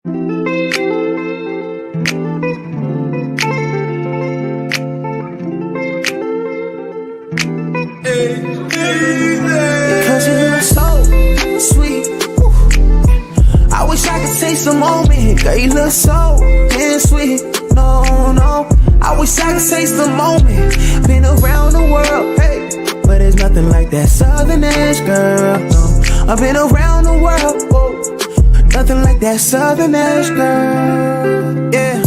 Because you look so sweet. I wish I could taste the moment. Girl, you look so damn sweet. No, I wish I could taste the moment. Been around the world, hey, but there's nothing like that southern edge, girl. No, I've been around the world, whoa. Nothing like that southern edge, girl. Yeah.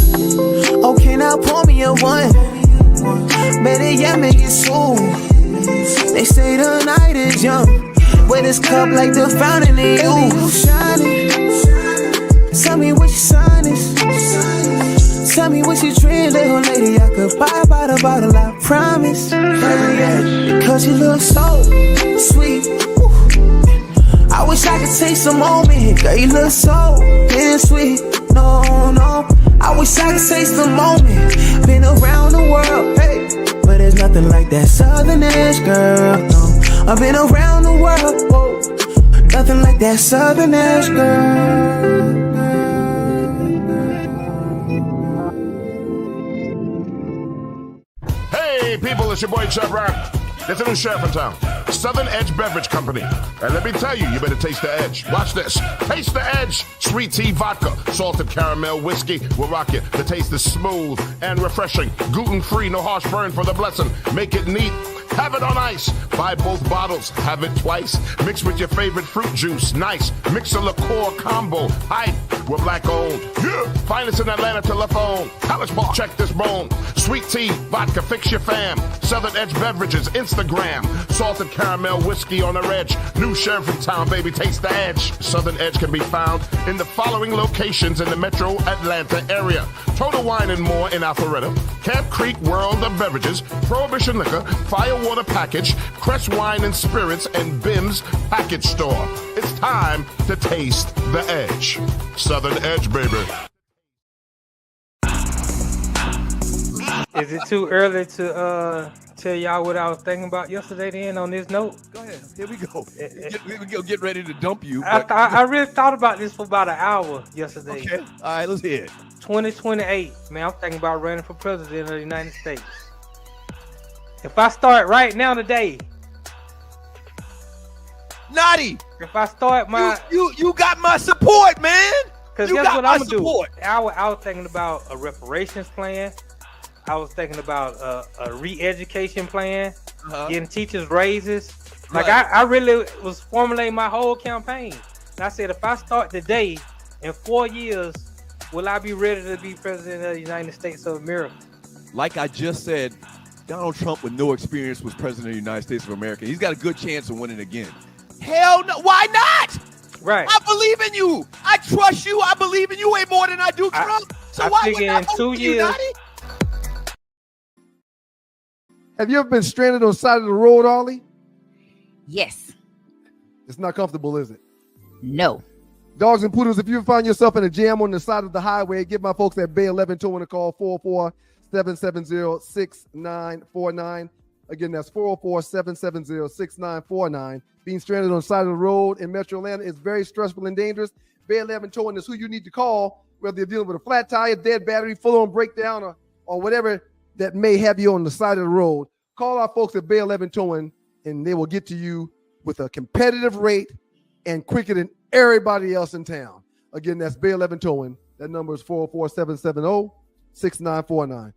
Okay, now pour me a one. Better yet, make it soon. They say the night is young, but this cup like the fountain in you. Shining. Tell me what your sign is. Tell me what you drink, little lady. I could buy by the bottle, I promise. Because you look so sweet. I wish I could taste the moment. Girl, you look so damn sweet. No, I wish I could taste the moment. Been around the world, hey, but there's nothing like that southern edge, girl. No, I've been around the world, whoa. Nothing like that southern edge, girl. Hey people, it's your boy Chef Rock. There's a new sheriff in town, Southern Edge Beverage Company. And let me tell you, you better taste the edge. Watch this. Taste the edge. Sweet tea vodka, salted caramel whiskey will rock you. The taste is smooth and refreshing. Gluten-free, no harsh burn for the blessing. Make it neat. Have it on ice. Buy both bottles. Have it twice. Mix with your favorite fruit juice. Nice. Mix a liqueur combo. Hype. We're black owned. Yeah. Finest in Atlanta telephone. College Park. Check this bone. Sweet tea, vodka, fix your fam. Southern Edge Beverages, Instagram. Salted caramel whiskey on the edge. New sheriff in town, baby. Taste the edge. Southern Edge can be found in the following locations in the metro Atlanta area. Total Wine and More in Alpharetta. Camp Creek World of Beverages. Prohibition Liquor. Firewater Package. Crest Wine and Spirits. And Bim's Package Store. It's time to taste the edge. Southern Edge, baby. Is it too early to tell y'all what I was thinking about yesterday then on this note? Go ahead. Here we go. Get ready to dump you. I really thought about this for about an hour yesterday. Okay. All right, let's hear it. 2028. Man, I'm thinking about running for president of the United States. If I start right now today. Notty. If I start my... You got my support, man. Because guess what I'm going to do? I was thinking about a reparations plan. I was thinking about a re-education plan, getting teachers raises. Like I really was formulating my whole campaign. And I said, if I start today, in 4 years, will I be ready to be president of the United States of America? Like I just said, Donald Trump with no experience was president of the United States of America. He's got a good chance of winning again. Hell no. Why not? Right. I believe in you. I trust you. I believe in you way more than I do Trump. So why would I vote for you, Notty? Have you ever been stranded on the side of the road, Arle? Yes. It's not comfortable, is it? No. Dogs and poodles, if you find yourself in a jam on the side of the highway, give my folks at Bay 11 Towing a call, 404-770-6949. Again, that's 404-770-6949. Being stranded on the side of the road in Metro Atlanta is very stressful and dangerous. Bay 11 Towing is who you need to call, whether you're dealing with a flat tire, dead battery, full-on breakdown, or whatever that may have you on the side of the road. Call our folks at Bay 11 Towing, and they will get to you with a competitive rate and quicker than everybody else in town. Again, that's Bay 11 Towing. That number is 404-770-6949.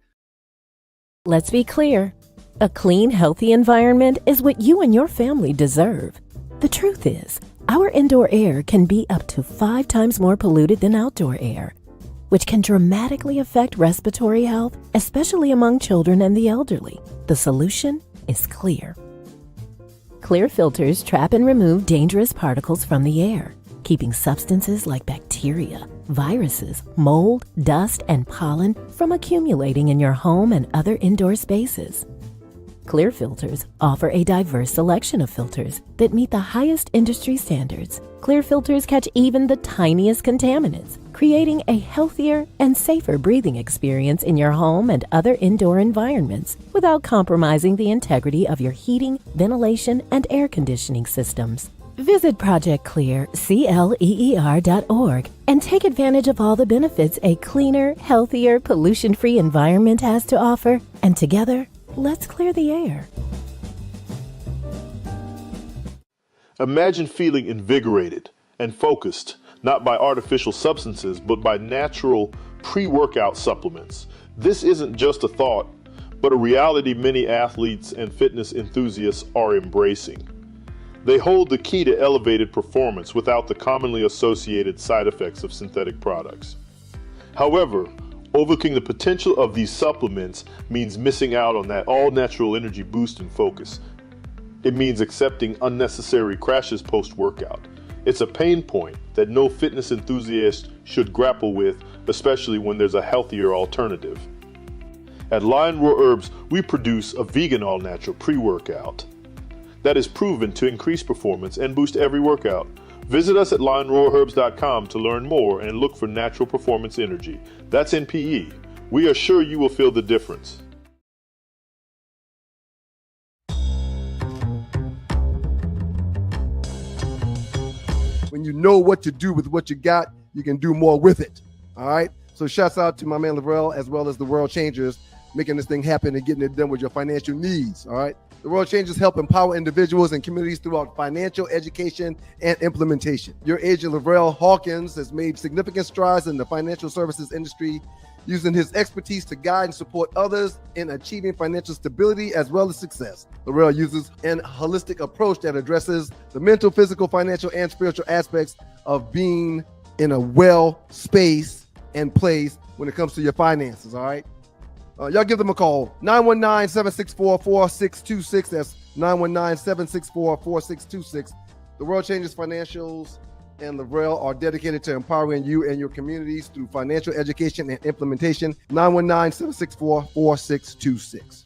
Let's be clear. A clean, healthy environment is what you and your family deserve. The truth is, our indoor air can be up to 5 times more polluted than outdoor air, which can dramatically affect respiratory health, especially among children and the elderly. The solution is clear. Clear filters trap and remove dangerous particles from the air, keeping substances like bacteria, viruses, mold, dust, and pollen from accumulating in your home and other indoor spaces. Clear filters offer a diverse selection of filters that meet the highest industry standards. Clear filters catch even the tiniest contaminants, creating a healthier and safer breathing experience in your home and other indoor environments without compromising the integrity of your heating, ventilation, and air conditioning systems. Visit ProjectClear.org and take advantage of all the benefits a cleaner, healthier, pollution-free environment has to offer. And together, let's clear the air. Imagine feeling invigorated and focused, not by artificial substances, but by natural pre-workout supplements. This isn't just a thought, but a reality many athletes and fitness enthusiasts are embracing. They hold the key to elevated performance without the commonly associated side effects of synthetic products. However, overlooking the potential of these supplements means missing out on that all-natural energy boost and focus. It means accepting unnecessary crashes post-workout. It's a pain point that no fitness enthusiast should grapple with, especially when there's a healthier alternative. At Lion Roar Herbs, we produce a vegan all-natural pre-workout that is proven to increase performance and boost every workout. Visit us at lionroarherbs.com to learn more and look for natural performance energy. That's NPE. We are sure you will feel the difference. When you know what to do with what you got, you can do more with it. All right. So shouts out to my man Lavrell, as well as the World Changers, making this thing happen and getting it done with your financial needs. All right. The World Changers help empower individuals and communities throughout financial education and implementation. Your agent, Lavrell Hawkins, has made significant strides in the financial services industry, using his expertise to guide and support others in achieving financial stability as well as success. Lavrell uses an holistic approach that addresses the mental, physical, financial, and spiritual aspects of being in a well space and place when it comes to your finances, all right? Y'all give them a call, 919-764-4626. That's 919-764-4626. The World Changes Financials and Lavrell are dedicated to empowering you and your communities through financial education and implementation. 919-764-4626.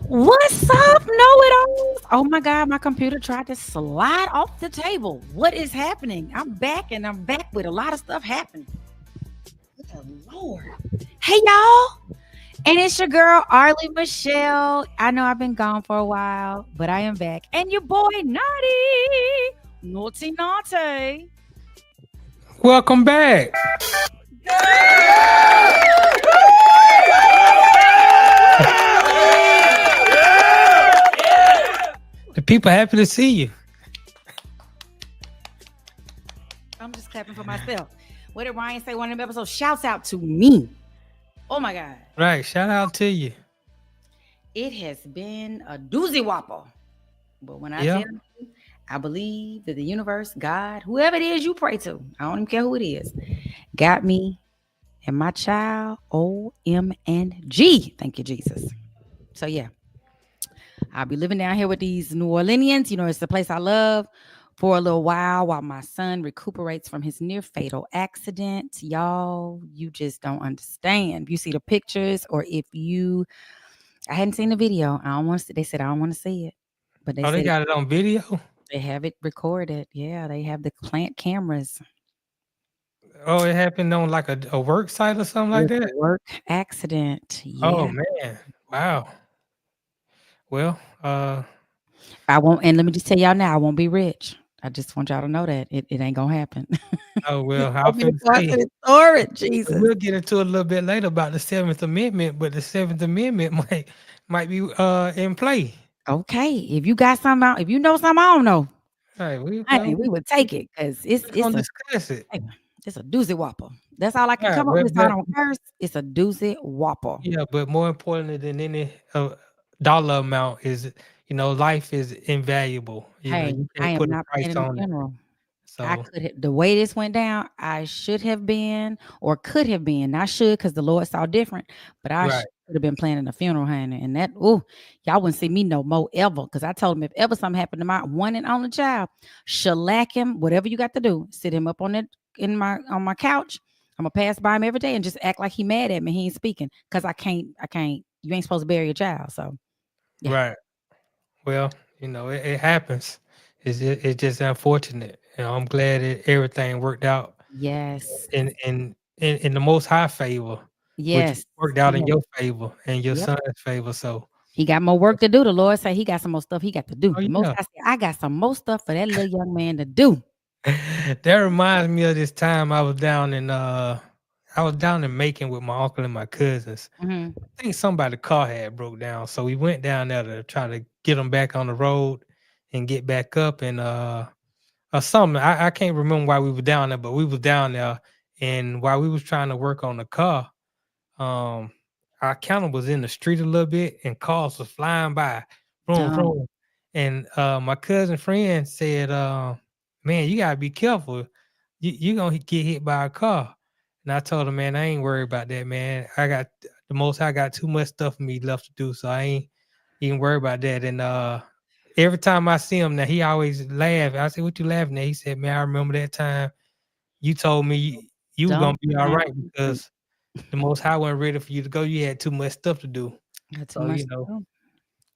What's up, know-it-alls? Oh my God, my computer tried to slide off the table. What is happening? I'm back, and I'm back with a lot of stuff happening. Good Lord. Hey, y'all. And it's your girl, Arle Michelle. I know I've been gone for a while, but I am back. And your boy, Notty. Welcome back. The people happy to see you. I'm just clapping for myself. What did Ryan say? One of them episodes. Shouts out to me. Oh my God. Right. Shout out to you. It has been a doozy whopper. But when I tell you, I believe that the universe, God, whoever it is you pray to, I don't even care who it is, got me and my child, OMG. Thank you, Jesus. So yeah. I'll be living down here with these New Orleanians. You know, it's the place I love for a little while my son recuperates from his near fatal accident. Y'all, you just don't understand. If you see the pictures, or I hadn't seen the video. They said I don't want to see it. But they got it on video? They have it recorded. Yeah, they have the plant cameras. Oh, it happened on like a work site or something It like was that? a work accident. Oh Yeah. man. Wow. Well, I won't, and let me just tell y'all now, I won't be rich. I just want y'all to know that it ain't gonna happen. oh You well, I told was me to finna go out say to the storage, Jesus. we'll get into it a little bit later about the Seventh Amendment, but the Seventh Amendment might be in play. Okay, if you got something out, if you know something I don't know, All right, honey, we would take it because we're gonna discuss it. it's a doozy whopper. That's all I can All right, come up well, with. So I don't curse. It's a doozy whopper. yeah, but more importantly than any dollar amount is, life is invaluable. Hey, You I can't am put a not price planning a on it. funeral. I So could have the way this went down, I should have been or could have been. Not should because the Lord saw different, but I right, should have been planning a funeral, honey. And that, oh, y'all wouldn't see me no more ever. Because I told him if ever something happened to my one and only child, shellac him, whatever you got to do, sit him up on that on my couch. I'm gonna pass by him every day and just act like he mad at me. He ain't speaking. Cause I can't, you ain't supposed to bury your child. So yeah. right. Well, it happens. It's just unfortunate. I'm glad that everything worked out Yes. in the Most High favor, which Yes. worked out in Yes. your favor and your Yep. son's favor. So, He got more work to do. The Lord say he got some more stuff he got to do. oh The most yeah, I say, I got some more stuff for that little young man to do. that reminds me of this time I was down in Macon with my uncle and my cousins. Mhm. I think somebody's car had broke down, so we went down there to try to get them back on the road and get back up and or something. I can't remember why we were down there, but we was down there, and while we was trying to work on the car, um, our counter was in the street a little bit, and cars was flying by, boom, Dumb. boom, and my cousin friend said, "Man, you gotta be careful. You gonna get hit by a car." And I told him, "Man, I ain't worried about that, man. I got too much stuff for me left to do, so I ain't even worried about that." And every time I see him now, he always laugh. I said, "What you laughing at?" He said, "Man, I remember that time you told me you were gonna Don't be all have right because the Most High wasn't ready for you to go. You had too much stuff to do." got too So much to do.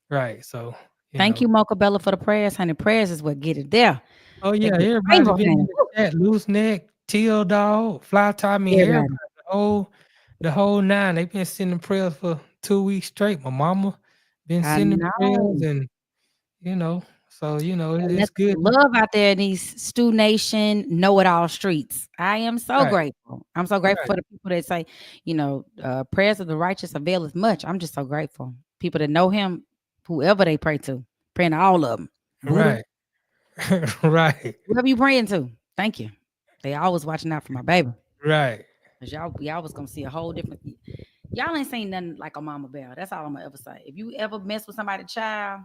right. So Thank you, Mocha Bella, for the prayers, honey. Prayers is what get it there. Oh They yeah, get everybody favor, been in honey. the Woo. chat. Loose neck, teal dog, fly tie. I mean, everybody, Everybody. the whole nine. They've been sending prayers for 2 weeks straight. My mama been I sending prayers, know. and so And it's that's good. love out there in these Stu Nation know-it-all streets. I am so Right, grateful. I'm so grateful right, for the people that say, prayers of the righteous availeth much. I'm just so grateful. People that know him, whoever they pray to, praying to all of them. Buddha, right, right, whoever you praying to, thank you. They always watching out for my baby. right. Cause y'all was gonna see a whole different. Y'all ain't seen nothing like a mama bear. That's all I'm gonna ever say. If you ever mess with somebody's child,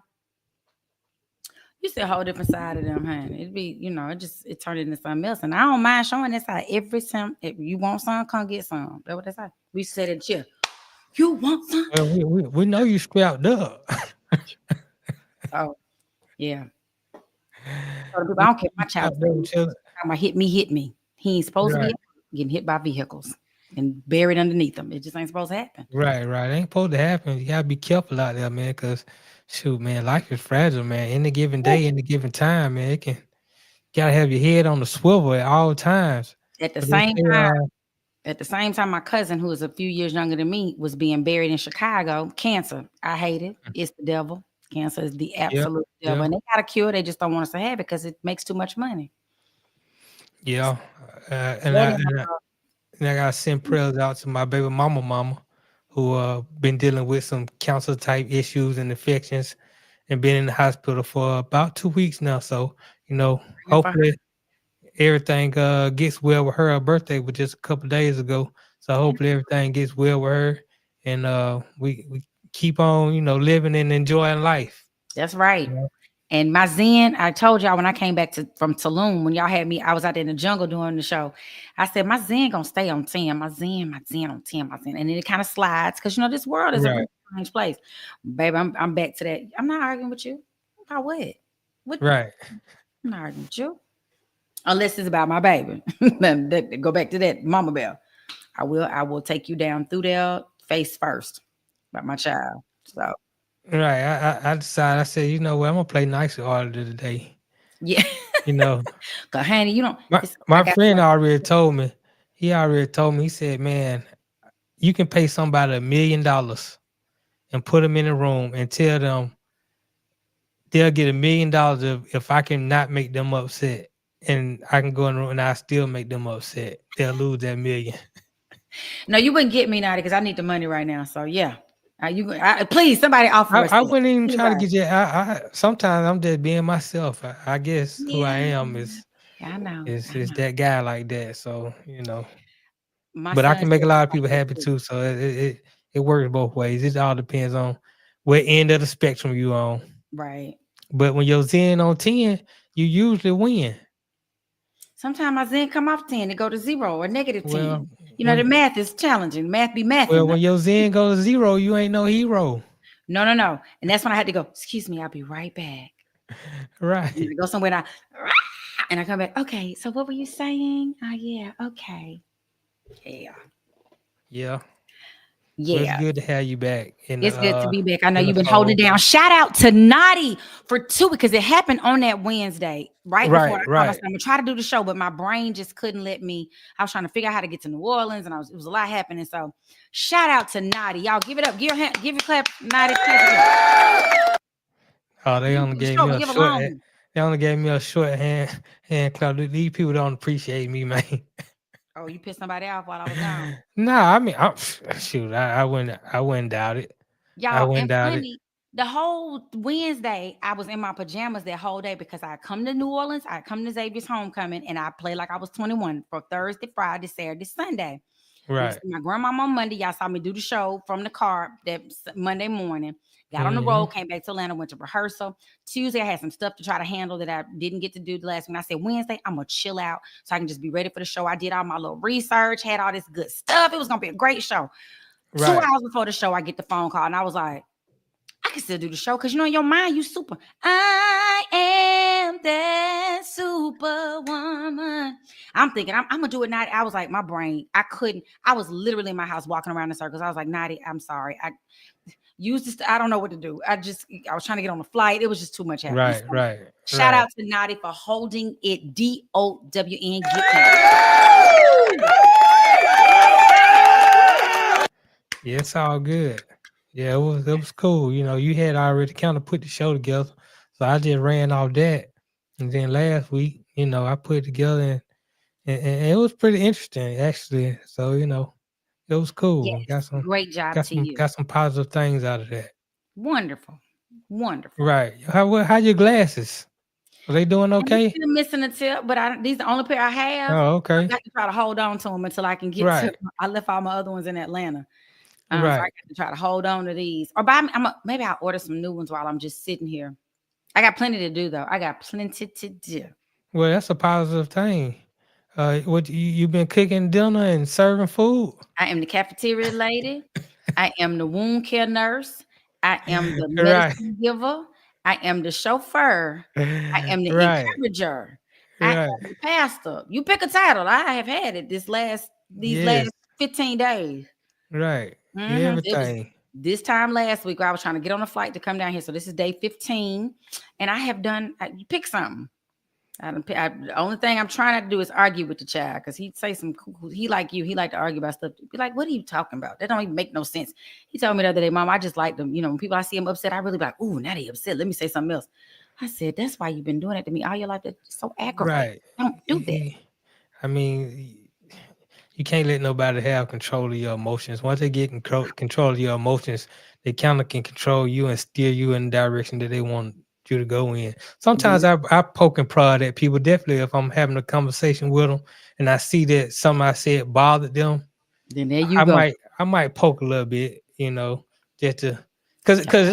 you see a whole different side of them, honey. It'd be, it turned into something else. And I don't mind showing that side every time. If you want some, come get some. That's what they say. We said it chill. You want some? Well, we know you scrapped up. Oh, yeah. So people, We I don't know care if you my child scrapped up with your hit me. He ain't supposed to right, be getting hit by vehicles and buried underneath them. It just ain't supposed to happen. right. It ain't supposed to happen. You gotta be careful out there, man. Cause shoot, man, life is fragile, man. Any given day, any given time, man, gotta have your head on the swivel at all times. At the But they same say, time, my cousin, who is a few years younger than me, was being buried in Chicago. Cancer. I hate it. It's the devil. Cancer is the yeah, absolute devil. yeah, And they got a cure. They just don't want us to have it because it makes too much money. yeah. And That I and, and I, and I gotta send prayers out to my baby mama, who been dealing with some cancer type issues and infections, and been in the hospital for about 2 weeks now. So praying for her. hopefully everything gets well with her. Her birthday was just a couple days ago, so hopefully everything gets well with her, and we keep on living and enjoying life. That's right. You know? And my Zen, I told y'all when I came back from Tulum, when y'all had me, I was out there in the jungle doing the show. I said, my Zen gonna stay on 10. My Zen on 10, my Zen. And then it kind of slides because this world is a Right, really strange place. Baby, I'm back to that. I'm not arguing with you. About what? What? right, I'm not arguing with you. Unless it's about my baby. Then go back to that mama bear. I will take you down through there face first about my child. So right. I decided. I said, you know what? I'm gonna play nice with Arle today. Yeah. You know, Cause honey, you don't. my friend already told me. He already told me. He said, "Man, you can pay somebody $1 million and put them in a room and tell them they'll get $1 million if I can not make them upset, and I can go in the room and I still make them upset. They'll lose that $1 million." No, you wouldn't get me, Notty, because I need the money right now. So yeah, please somebody offer us. I wouldn't even try to Anybody. get you. I sometimes I'm just being myself. I guess who I Yeah, am is I know. that guy like that. So you know, My but I son can make a said lot of like people that happy too. too. So it works both ways. It all depends on what end of the spectrum you on. Right. But when you're Zen on 10, you usually win. Sometimes my Zen come off 10, it go to 0 or negative Well, 10. You know, the when math is challenging. Math be mathing. when your Zen goes to 0, you ain't no hero. No. And that's when I had to go, excuse me, I'll be right back. And Right. I go somewhere and I come back. Okay, so what were you saying? Oh yeah, okay. Yeah. Yeah. Well, it's Yeah. good to have you back It's good to be back. I know in the you've been holding fold. it down. Shout out to Notty for 2 because it happened on that Wednesday, right before I called. I said, I'm gonna try to do the show, but my brain just couldn't let me. I was trying to figure out how to get to New Orleans, and it was a lot happening. So, shout out to Notty, y'all. Give it up. Give your clap, Notty. Oh, they only The gave show, me but a give a short. long one. They only gave me a short hand clap. These people don't appreciate me, man. Oh, you pissed somebody off while I was gone. Nah, I mean, shoot, I wouldn't doubt it. I Y'all, wouldn't and doubt it. funny, the whole Wednesday, I was in my pajamas that whole day because I come to New Orleans, I come to Xavier's homecoming, and I play like I was 21 for Thursday, Friday, Saturday, Sunday. Went to Right. see my grandmama on Monday. Y'all saw me do the show from the car that Monday morning. Got on the Mm-hmm. road, came back to Atlanta, went to rehearsal. Tuesday, I had some stuff to try to handle that I didn't get to do the last week. I said, Wednesday, I'm going to chill out so I can just be ready for the show. I did all my little research, had all this good stuff. It was going to be a great show. Right. 2 hours before the show, I get the phone call, and I was like, I can still do the show because, you know, in your mind, you super. I am that superwoman. I'm thinking, I'm going to do it, Notty. I was like, my brain, I couldn't. I was literally in my house walking around in circles. I was like, Notty, I'm sorry. I used this. I don't know what to do. I was trying to get on the flight. It was just too much happening. So, Right. shout out to Notty for holding it. DOWN. Yeah, it's all good. Yeah, it was cool. You know, you had already kind of put the show together, so I just ran off that. And then last week, you know, I put it together, and it was pretty interesting actually. So you know, it was cool. Yes. Great job to you. Got some positive things out of that. Wonderful. Right. How your glasses? Are they doing And okay? still missing a tip, but these are the only pair I have. Oh, I okay. got to try to hold on to them until I can get to. I left all my other ones in Atlanta, so I got to try to hold on to these. Or maybe I'll order some new ones while I'm just sitting here. I got plenty to do though. I got plenty to do. Well, that's a positive thing. What you been cooking dinner and serving food? I am the cafeteria lady. I am the wound care nurse. I am the Right. medicine giver. I am the chauffeur. I am the Right. encourager. I Right. am the pastor. You pick a title. I have had it these last 15 days. Right. Mm-hmm. Everything. This time last week, where I was trying to get on a flight to come down here. So this is day 15, and I have done. You pick something. The only thing I'm trying to do is argue with the child because he'd say some cool. He like you. He like to argue about stuff. Be like, what are you talking about? That don't even make no sense. He told me the other day, Mom, I just like them. You know, when people I see him upset, I really be like, ooh, now they upset. Let me say something else. I said, that's why you've been doing it to me all your life. That's so aggravating. Right. Don't do that. I mean, you can't let nobody have control of your emotions. Once they get control of your emotions, they kind of can control you and steer you in the direction that they want you to go in. Sometimes I poke and prod at people. Definitely, if I'm having a conversation with them and I see that something I said bothered them, then there you go. I might poke a little bit, you know, just to because it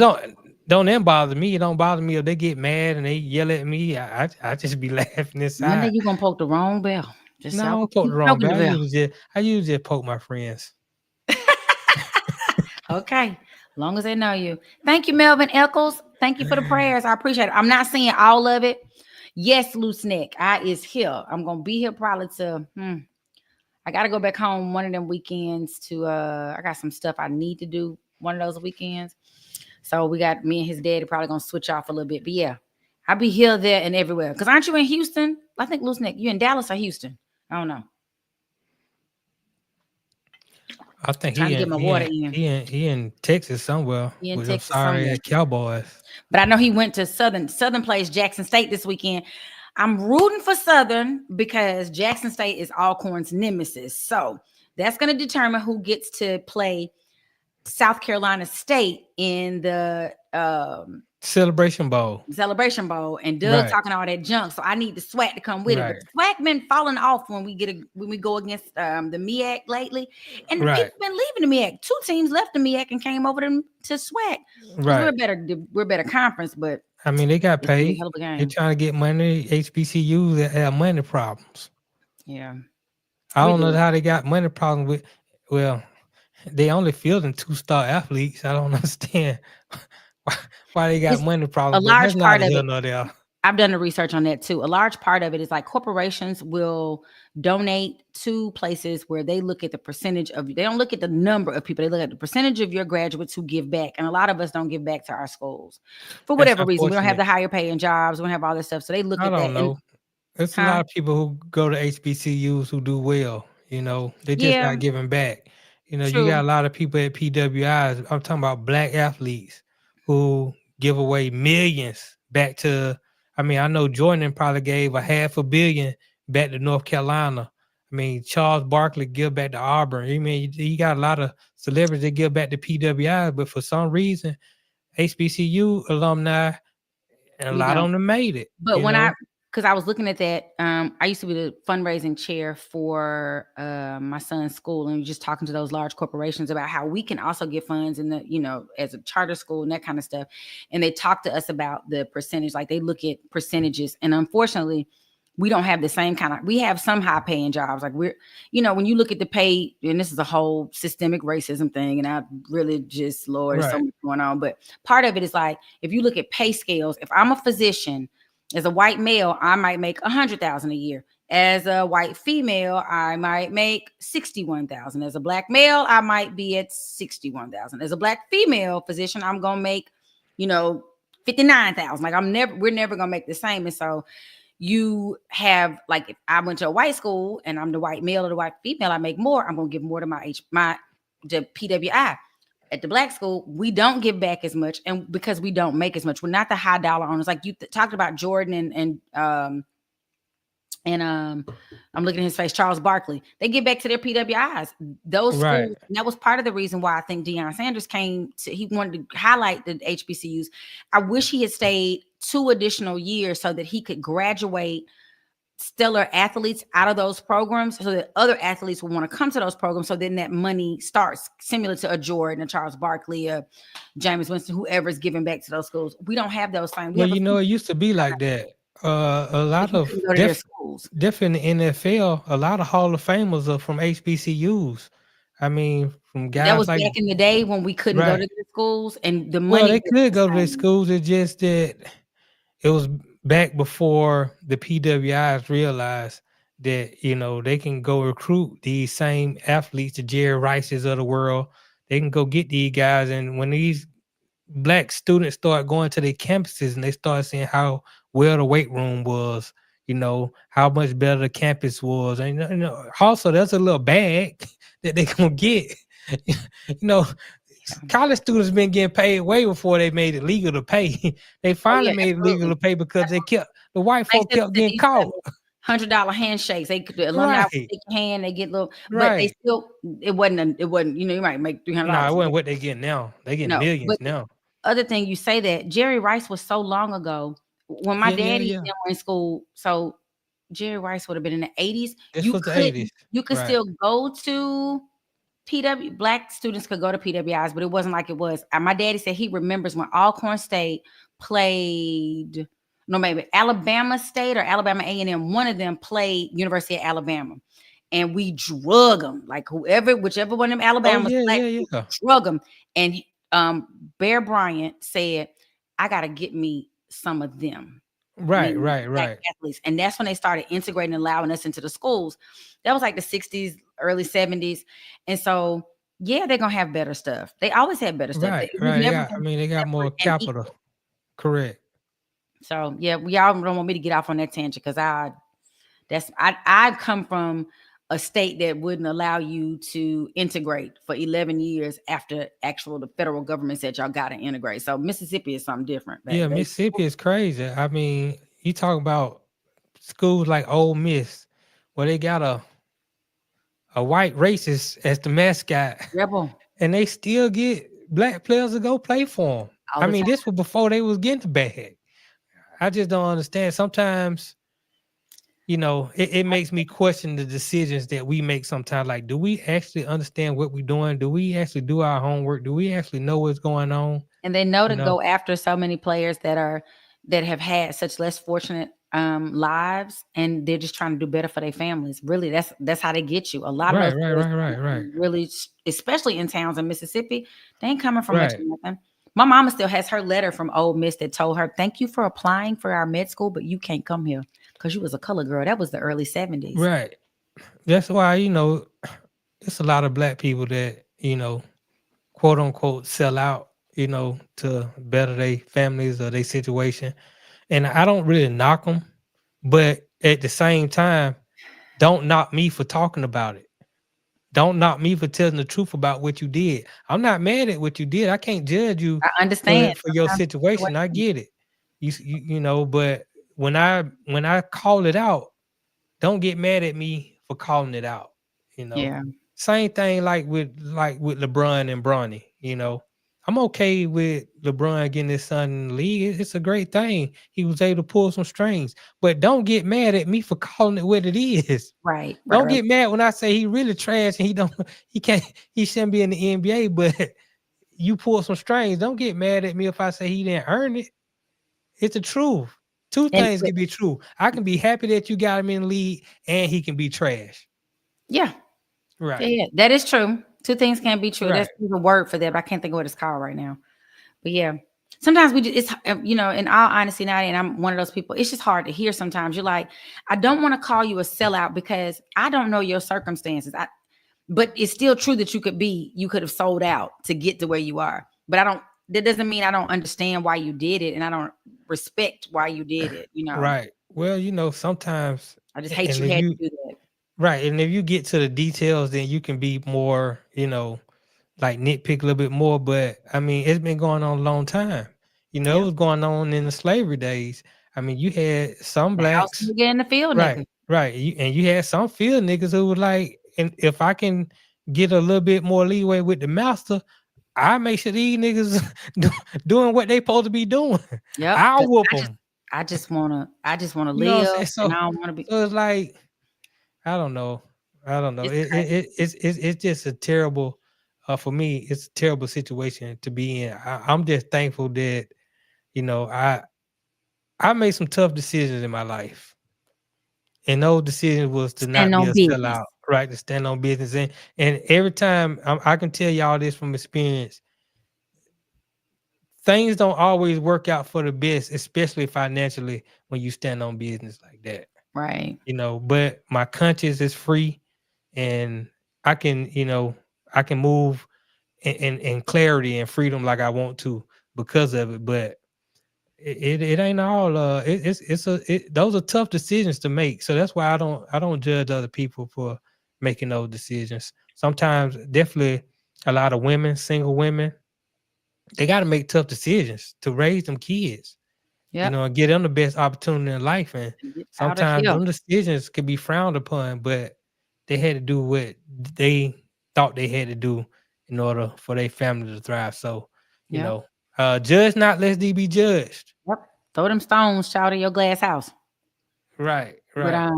don't them bother me. It don't bother me if they get mad and they yell at me. I just be laughing inside. One day you gonna poke the wrong bell. I don't poke the wrong bell. I usually just poke my friends. Okay. Long as they know you. Thank you, Melvin Eccles. Thank you for the prayers. I appreciate it. I'm not seeing all of it. Yes, loose neck. I is here. I'm gonna be here probably to I gotta go back home one of them weekends to I got some stuff I need to do one of those weekends. So we got me and his daddy probably gonna switch off a little bit. But yeah, I be here, there, and everywhere. Because aren't you in Houston? I think loose neck. You in Dallas or Houston? I don't know. I think Trying to get my water in. he in Texas somewhere with them sorry ass Cowboys. But I know he went to Southern plays Jackson State this weekend. I'm rooting for Southern because Jackson State is Alcorn's nemesis. So that's going to determine who gets to play South Carolina State in the Celebration Bowl. And Doug talking all that junk. So I need the SWAC to come with it. But SWAC been falling off when we go against the MEAC lately. And people been leaving the MEAC. 2 teams left the MEAC and came over to SWAC. Right. We're better conference, but I mean, they got paid. They're trying to get money. HBCUs that have money problems. Yeah. I don't know how they got money problems with. Well, they only fielding 2-star athletes. I don't understand why they got money problems. A large part of it. I've done the research on that too. A large part of it is like corporations will donate to places where they look at the percentage of, they don't look at the number of people. They look at the percentage of your graduates who give back. And a lot of us don't give back to our schools for whatever reason. We don't have the higher paying jobs. We don't have all this stuff. So they look at that. I don't know. There's a lot of people who go to HBCUs who do well. You know, they just not giving back. You know, you got a lot of people at PWIs. I'm talking about black athletes who give away millions back to, I mean, I know Jordan probably gave $500 million back to North Carolina. I mean, Charles Barkley give back to Auburn. I mean, you got a lot of celebrities that give back to PWIs, but for some reason, HBCU alumni, and a lot of them made it. But because I was looking at that, I used to be the fundraising chair for my son's school, and just talking to those large corporations about how we can also get funds in the, you know, as a charter school and that kind of stuff. And they talk to us about the percentage, like they look at percentages. And unfortunately, we don't have the same kind of, we have some high paying jobs. Like we're, you know, when you look at the pay, and this is a whole systemic racism thing, and I really just, Lord, there's so much going on. But part of it is like, if you look at pay scales, if I'm a physician, as a white male, I might make $100,000 a year. As a white female, I might make $61,000. As a black male, I might be at $61,000. As a black female physician, I'm gonna make, you know, $59,000. Like we're never gonna make the same. And so you have, like, if I went to a white school and I'm the white male or the white female, I make more. I'm gonna give more to the PWI. At the black school, we don't give back as much, and because we don't make as much, we're not the high dollar owners. Like you talked about Jordan and I'm looking at his face, Charles Barkley. They give back to their PWIs. Those schools, and that was part of the reason why I think Deion Sanders he wanted to highlight the HBCUs. I wish he had stayed 2 additional years so that he could graduate stellar athletes out of those programs, so that other athletes will want to come to those programs. So then that money starts, similar to a Jordan, a Charles Barkley, a Jameis Winston, whoever's giving back to those schools. We don't have those same. Well, you know, it used to be like that. A lot of different NFL, a lot of Hall of Famers are from HBCUs. I mean, from guys that was like back in the day when we couldn't go to the schools, and the money. Well, they could go to the schools. It's just that it was back before the PWIs realized that, you know, they can go recruit these same athletes, the Jerry Rices of the world. They can go get these guys. And when these black students start going to their campuses and they start seeing how well the weight room was, you know, how much better the campus was. And, you know, also there's a little bag that they gonna get. You know, college students been getting paid way before they made it legal to pay. They finally made it legal to pay because the white folk kept getting caught. $100 handshakes. They could alumni take your hand, they get little, but they still, it wasn't, you know, you might make $300. No, it wasn't what they get now. They get millions now. Other thing you say that Jerry Rice was so long ago when my daddy were in school. So Jerry Rice would have been in the 80s. You could still go to black students could go to PWIs, but it wasn't like it was. My daddy said he remembers when Alcorn State played, maybe Alabama State or Alabama A&M. One of them played University of Alabama, and we drug them. Like whichever one of them Alabama drug them. And Bear Bryant said, "I got to get me some of them." Right. Athletes. And that's when they started integrating and allowing us into the schools. That was like the 60s, early 70s. And so, they're going to have better stuff. They always had better stuff. Right. They got more capital. Correct. So yeah, y'all don't want me to get off on that tangent because I come from a state that wouldn't allow you to integrate for 11 years after the federal government said y'all got to integrate. So Mississippi is something different. Yeah, Mississippi is crazy. I mean, you talk about schools like Ole Miss, where they got a white racist as the mascot, Rebel. and they still get black players to go play for them. All I the mean, time. this was before they was getting bad. I just don't understand. Sometimes, you know, it makes me question the decisions that we make sometimes. Like, do we actually understand what we're doing? Do we actually do our homework? Do we actually know what's going on? And they know You to know? go after so many players that have had such less fortunate lives, and they're just trying to do better for their families. Really, that's how they get you. A lot of those Right. really, especially in towns in Mississippi, they ain't coming from much Right. of nothing. My mama still has her letter from Ole Miss that told her, "Thank you for applying for our med school, but you can't come here because you was a color girl." That was the early 70s. Right. That's why, you know, it's a lot of black people that, you know, quote unquote sell out, you know, to better their families or their situation. And I don't really knock them, but at the same time, don't knock me for talking about it. Don't knock me for telling the truth about what you did. I'm not mad at what you did. I can't judge you I understand for your situation. I get it. You know, but when I call it out, don't get mad at me for calling it out. You know, Yeah. same thing like with LeBron and Bronny. You know, I'm okay with LeBron getting his son in the league. It's a great thing. He was able to pull some strings, but don't get mad at me for calling it what it is. Right. Don't get mad when I say he really trash and he shouldn't be in the NBA, but you pull some strings. Don't get mad at me if I say he didn't earn it. It's the truth. Two things can be true. I can be happy that you got him in the league, and he can be trash. Yeah. Right. Yeah, that is true. Two things can be true. Right. There's a word for that, but I can't think of what it's called right now. But yeah, sometimes it's, you know, in all honesty, Notty, and I'm one of those people, it's just hard to hear sometimes. You're like, I don't want to call you a sellout because I don't know your circumstances. But it's still true that you could have sold out to get to where you are. But that doesn't mean I don't understand why you did it, and I don't respect why you did it, you know. Right. Well, you know, sometimes I just hate you had to do that. Right. And if you get to the details, then you can be more, you know, like nitpick a little bit more. But I mean, it's been going on a long time. You know, it was going on in the slavery days. I mean, you had some blacks in the field, right, right. And you had some field niggas who were like, and if I can get a little bit more leeway with the master, I make sure these niggas doing what they supposed to be doing. Yeah, I'll whoop them. I just wanna You live, so, and I don't want to be. So it's like, I don't know. It's just a terrible. For me, it's a terrible situation to be in. I'm just thankful that, you know, I made some tough decisions in my life, and those decisions was to not be a sellout, right? To stand on business, and every time I can tell y'all this from experience. Things don't always work out for the best, especially financially, when you stand on business like that. Right. You know, but my conscience is free, and I can, you know, I can move in clarity and freedom like I want to because of it. But it ain't all. Those are tough decisions to make. So that's why I don't judge other people for making those decisions. Sometimes, definitely, a lot of women, single women, they got to make tough decisions to raise them kids. Yep. You know, and get them the best opportunity in life. And sometimes them decisions can be frowned upon, but they had to do what they thought they had to do in order for their family to thrive. So, you know, judge not, lest thee be judged. Yep. Throw them stones, shout at your glass house. Right. But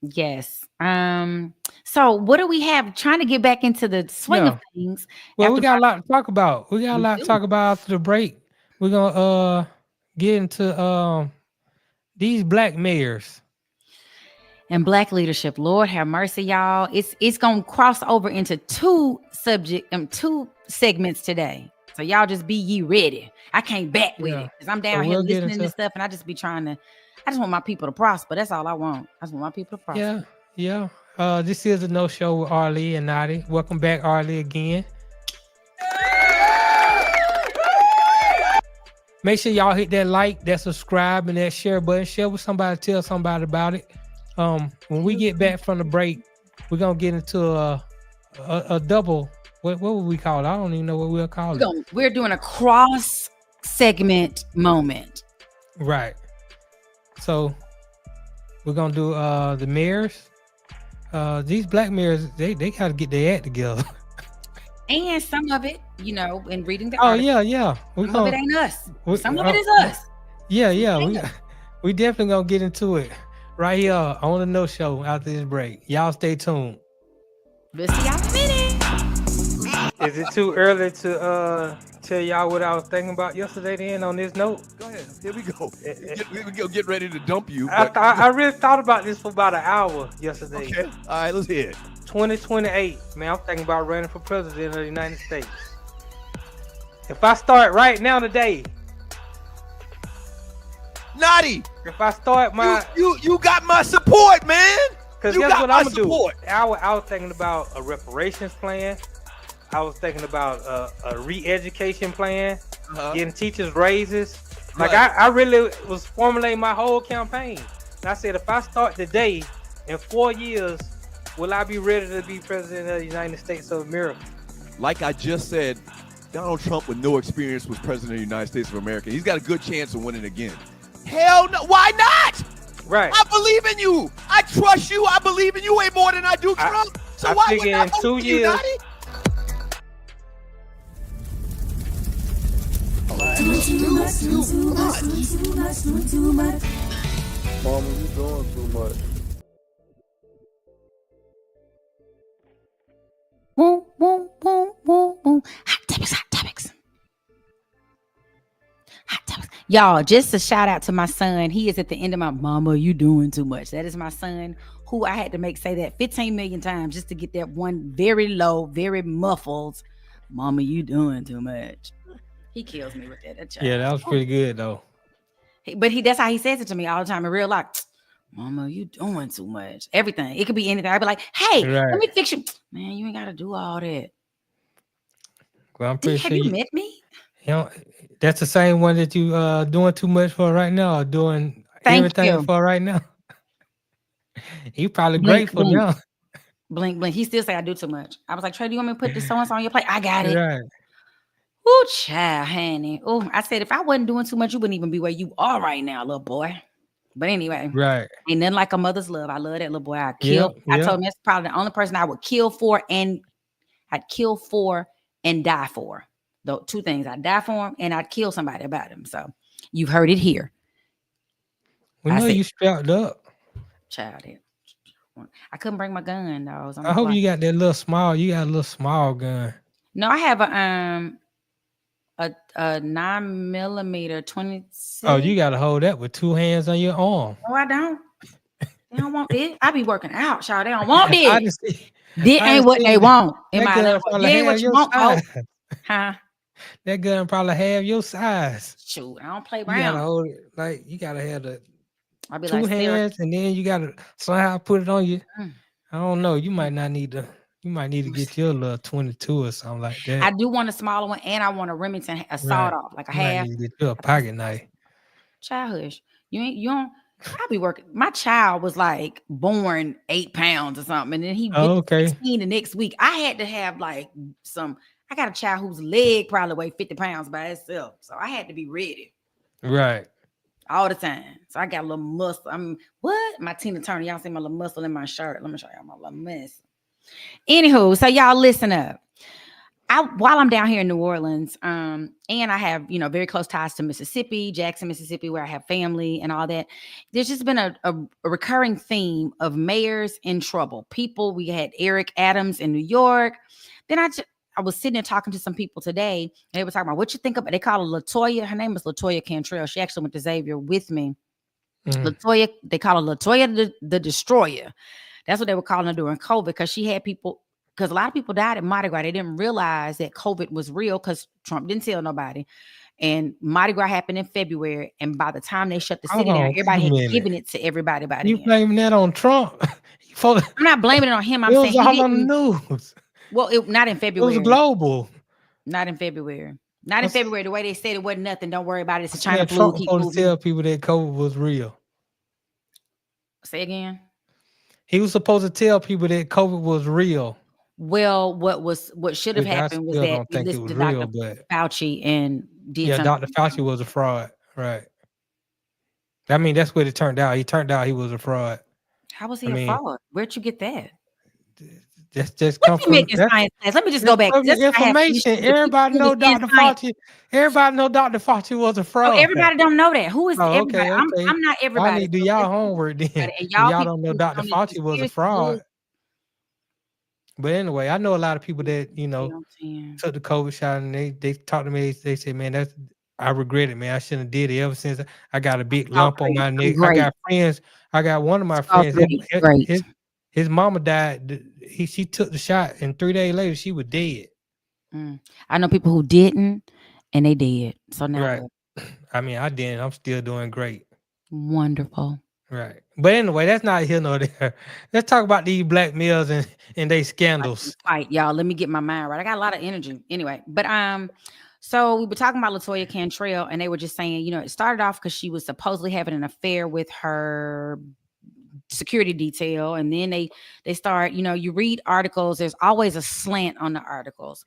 yes. So what do we have? Trying to get back into the swing of things. Well, we got a lot to talk about. We got a lot to talk about after the break. We're gonna get into these black mayors and black leadership. Lord have mercy, y'all. It's gonna cross over into two segments today. So y'all just be ye ready. I can't back with it because I'm down here listening to stuff, and I just be trying to. I just want my people to prosper. That's all I want. I just want my people to prosper. Yeah. This is a No Show with Arle and Notty. Welcome back, Arle, again. Make sure y'all hit that like, that subscribe, and that share button. Share with somebody. Tell somebody about it. When we get back from the break, we're gonna get into a double. What would we call it? I don't even know what we'll call it. We're doing a cross segment moment. Right. So we're gonna do the mayors. These black mayors, they gotta get their act together. And some of it, you know, in reading the article, yeah. Some of it ain't us. Some of it is us. Yeah. We definitely gonna get into it right here on the No Show after this break. Y'all stay tuned. We'll see y'all in a minute. Is it too early to tell y'all what I was thinking about yesterday then on this note? Go ahead. Here we go. We'll get ready to dump you. I really thought about this for about an hour yesterday. Okay. All right, let's hear it. 2028, man, I'm thinking about running for president of the United States. If I start right now today, Notty, if I start my you got my support, man. Because guess what I'm gonna do? I was thinking about a reparations plan. I was thinking about a re-education plan, getting teachers raises. Like I really was formulating my whole campaign. And I said, if I start today, in 4 years, will I be ready to be president of the United States of America? Like I just said, Donald Trump with no experience was president of the United States of America. He's got a good chance of winning again. Hell no, why not? Right. I believe in you. I trust you. I believe in you way more than I do Trump. So why would I vote for you, Notty? Mama, you doing too much. Boom, boom, boom, boom, boom. Hot topics, hot topics. Hot topics. Y'all, just a shout out to my son. He is at the end of my mama, you doing too much. That is my son, who I had to say that 15 million times just to get that one very low, very muffled, mama, you doing too much. He kills me with that. Yeah, that was pretty good though. But that's how he says it to me all the time in real life. Mama, you doing too much. Everything. It could be anything. I'd be like, hey, let me fix you. Man, you ain't got to do all that. Well, I'm pretty sure you met me? You know, that's the same one that you doing too much for right now, or doing everything for right now. You probably grateful now. Blink, blink. He still say I do too much. I was like, Trey, do you want me to put this so-and-so on your plate? I got it. Right. Ooh, child, honey. Oh, I said, if I wasn't doing too much, you wouldn't even be where you are right now, little boy. But anyway, right. Ain't nothing like a mother's love. I love that little boy. I told him that's probably the only person I would kill for, and I'd kill for and die for. The two things. I'd die for him and I'd kill somebody about him. So you've heard it here. We know you strapped up. Child, I couldn't bring my gun, though. I hope you got that little small. You got a little small gun. No, I have a 9mm 26. Oh, you gotta hold that with two hands on your arm. No, I don't. They don't want it. I be working out, child. They don't want this. This ain't what they want. In my life, this ain't what you want. Oh. Huh? That gun probably have your size. Shoot, I don't play around. You gotta hold it like you gotta have the be two hands, and then you gotta somehow put it on you. I don't know. You might need to get your little 22 or something like that. I do want a smaller one, and I want a Remington, a sawed off, like a half. You get you a pocket knife. Child hush. You don't. I be working. My child was like born 8 pounds or something, and then he was 16 the next week. I had to have like some. I got a child whose leg probably weighed 50 pounds by itself, so I had to be ready. Right. All the time. So I got a little muscle. My Tina Turner. Y'all see my little muscle in my shirt. Let me show y'all my little muscle. Anywho, so y'all listen up. While I'm down here in New Orleans, and I have, very close ties to Mississippi, Jackson, Mississippi, where I have family and all that. There's just been a recurring theme of mayors in trouble. We had Eric Adams in New York. Then I was sitting there talking to some people today, and they were talking about what you think about. They call her LaToya. Her name is LaToya Cantrell. She actually went to Xavier with me. LaToya, they call her LaToya the Destroyer. That's what they were calling her during COVID, because she had people, because a lot of people died at Mardi Gras. They didn't realize that COVID was real because Trump didn't tell nobody. And Mardi Gras happened in February, and by the time they shut the city down, everybody had given it to everybody by then. You blaming that on Trump? I'm not blaming it on him. I'm saying it was all on the news. Well, not in February. It was global. Not in February. Not in February. The way they said it wasn't nothing. Don't worry about it. It's a China Yeah, flu. Trump Keep supposed to moving. tell people that COVID was real. Say again. He was supposed to tell people that COVID was real. Well, what should have Which I happened was still that don't you think it listened was to real, Dr. but Fauci and did yeah, something. Dr. Fauci was a fraud. Right. I mean, that's what it turned out. He turned out he was a fraud. How was he a fraud? Where'd you get that? Just What come you from make in science class? Let me just go back. public information. Everybody know Dr. Fauci. Everybody know Dr. Fauci was a fraud. Oh, everybody don't know that. Who is everybody? Okay. I'm not everybody. I need to do y'all homework then. And y'all don't know Dr. Fauci was a fraud. But anyway, I know a lot of people that took the COVID shot and they talked to me. They said, "Man, I regret it, man. I shouldn't have did it. Ever since I got a big lump on my neck, I got friends. I got one of my friends. His mama died. She took the shot, and 3 days later, she was dead. I know people who didn't, and they did. So now, right. I mean, I didn't. I'm still doing great. Wonderful. Right. But anyway, that's not here nor there. Let's talk about these black males and they scandals. Fight, y'all. Let me get my mind right. I got a lot of energy. Anyway, but so we were talking about LaToya Cantrell, and they were just saying, it started off because she was supposedly having an affair with her security detail, and then they start, you read articles, there's always a slant on the articles.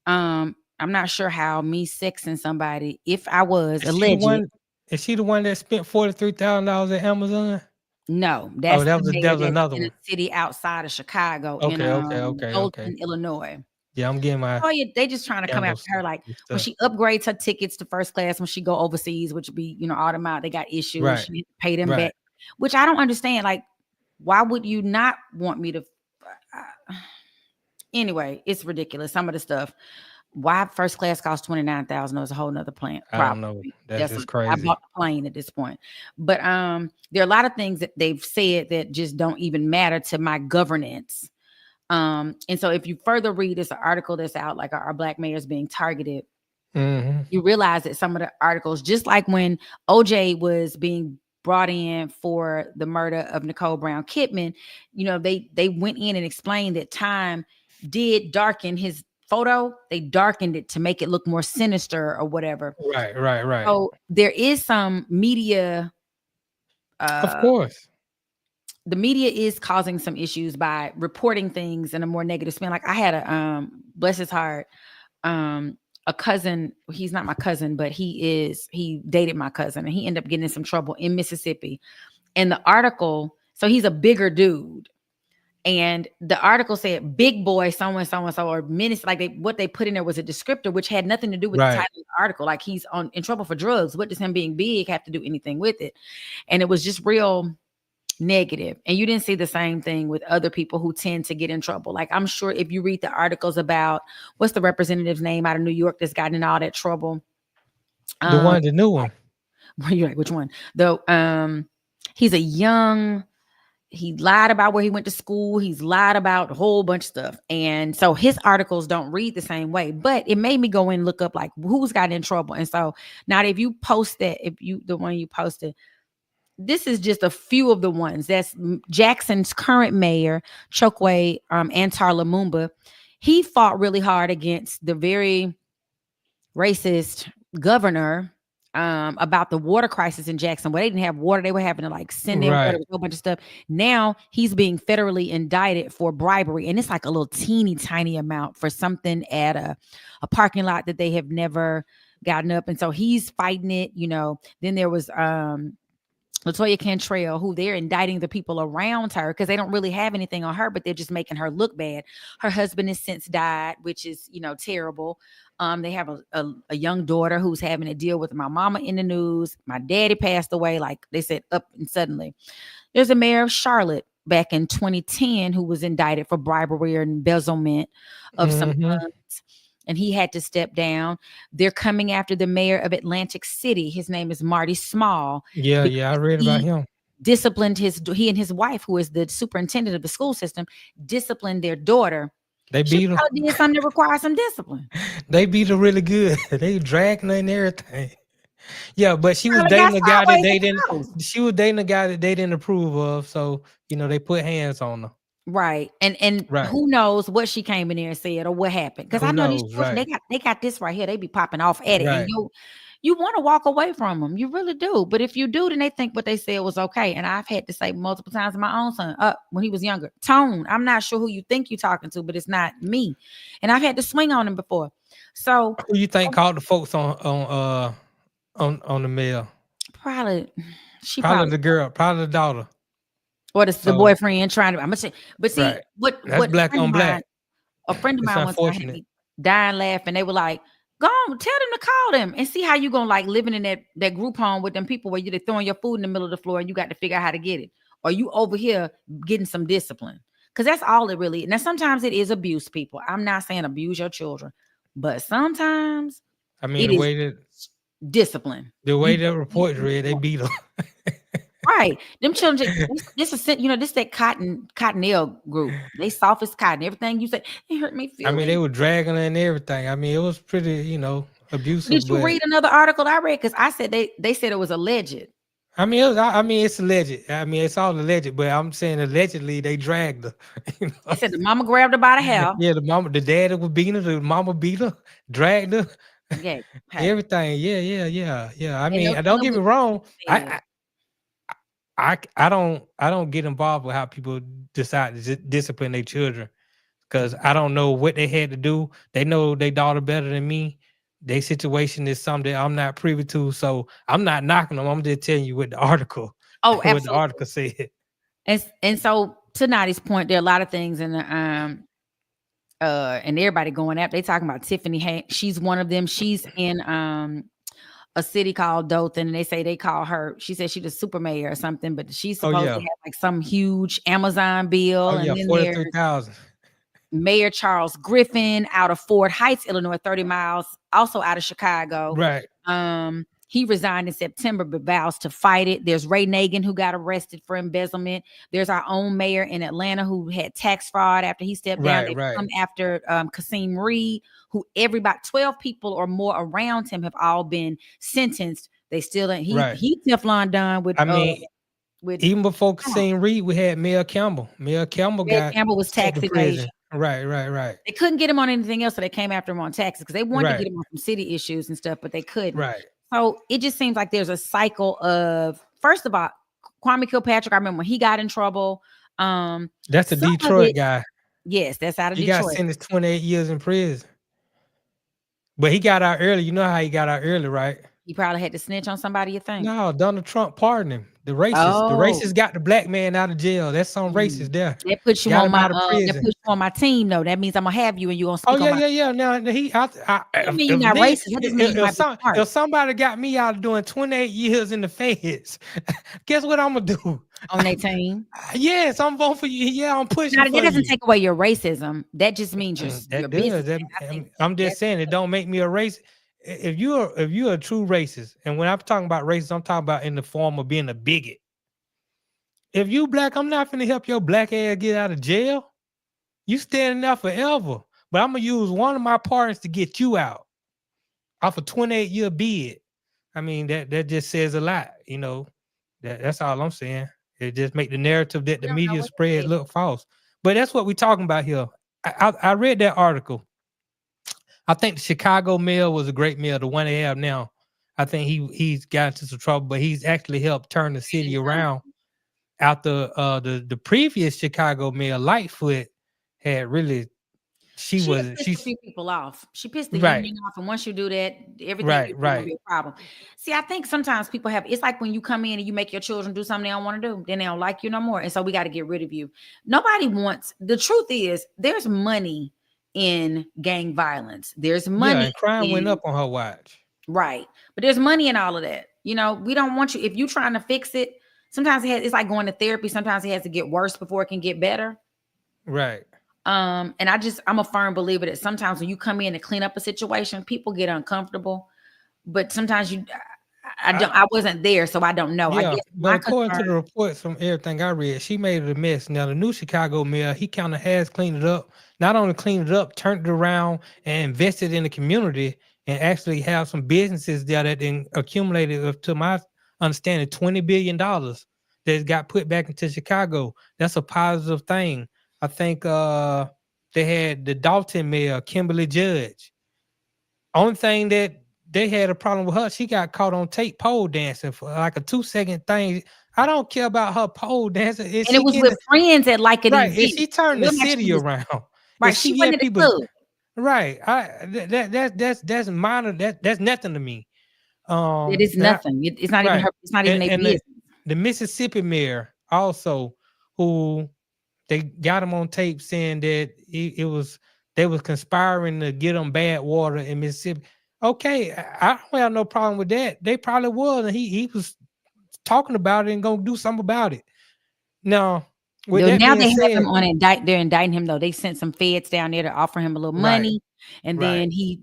I'm not sure how me sexing somebody, if I was alleged. Is she the one that spent $43,000 at Amazon? No, that was another in one. A city outside of Chicago, okay. Illinois. Yeah, I'm getting my. Oh yeah, they just trying to come after her, like when she upgrades her tickets to first class when she go overseas, which would be automatic. They got issues. Right. She need to pay them back, which I don't understand. Like, why would you not want me to? Anyway, it's ridiculous. Some of the stuff. Why first class costs $29,000 is a whole nother plan. I don't know. That's just crazy. I bought the plane at this point. But there are a lot of things that they've said that just don't even matter to my governance. And so if you further read this article that's out, like our black mayors being targeted, you realize that some of the articles, just like when OJ was being brought in for the murder of Nicole Brown Kidman, they went in and explained that Time did darken his photo. They darkened it to make it look more sinister or whatever. Right. So there is some media. Of course. The media is causing some issues by reporting things in a more negative spin. Like I had a bless his heart, a cousin. He's not my cousin, but he dated my cousin, and he ended up getting in some trouble in Mississippi. And the article, so he's a bigger dude. And the article said big boy, so and so, or menace, like what they put in there was a descriptor, which had nothing to do with the title of the article. Like he's in trouble for drugs. What does him being big have to do anything with it? And it was just real negative. And you didn't see the same thing with other people who tend to get in trouble. Like I'm sure if you read the articles about what's the representative's name out of New York that's gotten in all that trouble. The new one. You're like, which one? Though he's he lied about where he went to school. He's lied about a whole bunch of stuff. And so his articles don't read the same way, but it made me go and look up like who's gotten in trouble. And so now if you post that, the one you posted, this is just a few of the ones. That's Jackson's current mayor, Chokwe Antar Lumumba. He fought really hard against the very racist governor about the water crisis in Jackson, where they didn't have water. They were having to send in water, a whole bunch of stuff. Now he's being federally indicted for bribery, and it's like a little teeny tiny amount for something at a parking lot that they have never gotten up. And so he's fighting it. Then there was LaToya Cantrell, who they're indicting the people around her because they don't really have anything on her, but they're just making her look bad. Her husband has since died, which is, terrible. They have a young daughter who's having to deal with my mama in the news. My daddy passed away, like they said, up and suddenly. There's a mayor of Charlotte back in 2010 who was indicted for bribery or embezzlement of some funds. And he had to step down. They're coming after the mayor of Atlantic City. His name is Marty Small. Yeah, I read about him. Disciplined he and his wife, who is the superintendent of the school system, disciplined their daughter. They beat her. Did something that requires some discipline. They beat her really good. They dragged her and everything. Yeah, but she was dating a guy that they didn't. She was dating a guy that they didn't approve of. So they put hands on her. Right. And Right. who knows what she came in there and said or what happened. Because Who I know these knows? children, Right. they got this right here. They be popping off at it. And Right. you want to walk away from them. You really do. But if you do, then they think what they said was okay. And I've had to say multiple times to my own son, when he was younger, Tone, I'm not sure who you think you're talking to, but it's not me. And I've had to swing on him before. So who you think called the folks on the mail? probably the girl, probably the daughter. Or the boyfriend trying to, I'm gonna say, but see, right. what black on black. A friend of It's mine once had me dying laughing. They were like, go on, tell them to call them and see how you gonna like living in that group home with them people where you're throwing your food in the middle of the floor and you got to figure out how to get it. Or you over here getting some discipline. Because that's all it really is. Now, sometimes it is abuse, people. I'm not saying abuse your children, but sometimes the way that discipline. The way that reports read, they beat them. Right. Them children, this is that cottonelle group. They soft as cotton. Everything you said, it hurt me feel. They were dragging her and everything. It was pretty, abusive. Did you read another article I read? Because I said they said it was alleged. It's alleged. It's all alleged, but I'm saying allegedly they dragged her. They said the mama grabbed her by the hair. Yeah, the dad was beating her, the mama beat her, dragged her. Yeah, everything. Yeah. Don't get me wrong. I don't get involved with how people decide to discipline their children because I don't know what they had to do. They know their daughter better than me. Their situation is something that I'm not privy to, so I'm not knocking them. I'm just telling you what the article. What the article said. And so to Notty's point, there are a lot of things in the and everybody going up. They talking about Tiffany. She's one of them. She's in a city called Dothan, and they say they call her. She said she's the super mayor or something, but she's supposed to have like some huge Amazon bill. And then 43,000. Mayor Charles Griffin out of Fort Heights, Illinois, 30 miles, also out of Chicago. Right. He resigned in September, but vows to fight it. There's Ray Nagin, who got arrested for embezzlement. There's our own mayor in Atlanta who had tax fraud after he stepped down. They come after Kasim Reed, who 12 people or more around him have all been sentenced. They still he Teflon done with. Even before Kasim Reed, we had Mayor Campbell. Mayor Campbell was tax evasion. Right. They couldn't get him on anything else, so they came after him on taxes because they wanted to get him on some city issues and stuff, but they couldn't. Right. So it just seems like there's a cycle of, first of all, Kwame Kilpatrick. I remember when he got in trouble. That's the Detroit guy. Yes, that's out of Detroit. He got sentenced 28 years in prison. But he got out early. You know how he got out early, right? He probably had to snitch on somebody, you think? No, Donald Trump pardoned him. The racists got the black man out of jail. That's some racist there. That puts you on my team, though. That means I'm gonna have you and you're gonna speak yeah. Now I mean, you're not racist. If somebody got me out doing 28 years in the feds, guess what I'm gonna do? On their team? Yes, I'm voting for you. Yeah, I'm pushing. That doesn't take away your racism. That just means you're business. I'm just saying it don't make me a racist. If you're a true racist, and when I'm talking about racist, I'm talking about in the form of being a bigot. If you black, I'm not finna help your black ass get out of jail. You standing there forever. But I'm gonna use one of my partners to get you out off a 28-year bid. That just says a lot, That's all I'm saying. It just make the narrative that the media spread look false. But that's what we're talking about here. I read that article. I think the Chicago mayor was a great mayor, the one they have now. I think he's got into some trouble, but he's actually helped turn the city around. After the previous Chicago mayor, Lightfoot, had really she pissed people off. She pissed the union off, and once you do that, everything will be a problem. See, I think sometimes people it's like when you come in and you make your children do something they don't want to do, then they don't like you no more, and so we got to get rid of you. Nobody wants. The truth is, there's money in gang violence. There's money. And crime went up on her watch. Right. But there's money in all of that. We don't want you, if you're trying to fix it, sometimes it's like going to therapy. Sometimes it has to get worse before it can get better. Right. And I'm a firm believer that sometimes when you come in to clean up a situation, people get uncomfortable. But sometimes I wasn't there, so I don't know. Yeah, but according to the reports from everything I read, she made it a mess. Now, the new Chicago mayor, he kind of has cleaned it up. Not only cleaned it up, turned it around and invested in the community and actually have some businesses there that then accumulated, to my understanding, $20 billion that got put back into Chicago. That's a positive thing. I think they had the Dalton mayor, Kimberly Judge. Only thing that they had a problem with her, she got caught on tape pole dancing for like a 2-second thing. I don't care about her pole dancing. And it was with friends at like an right? event. Is she turned the city around? Right, If she she went had to the people, club. right? That's minor. That's nothing to me. It is nothing. It's not even right. her. It's not even a business. The Mississippi mayor also, who they got him on tape saying that it was they was conspiring to get him bad water in Mississippi. Okay, I don't have no problem with that. They probably was, and he was talking about it and gonna do something about it. Now, with that Now being they have said, him on they're indicting him though. They sent some feds down there to offer him a little money, and then he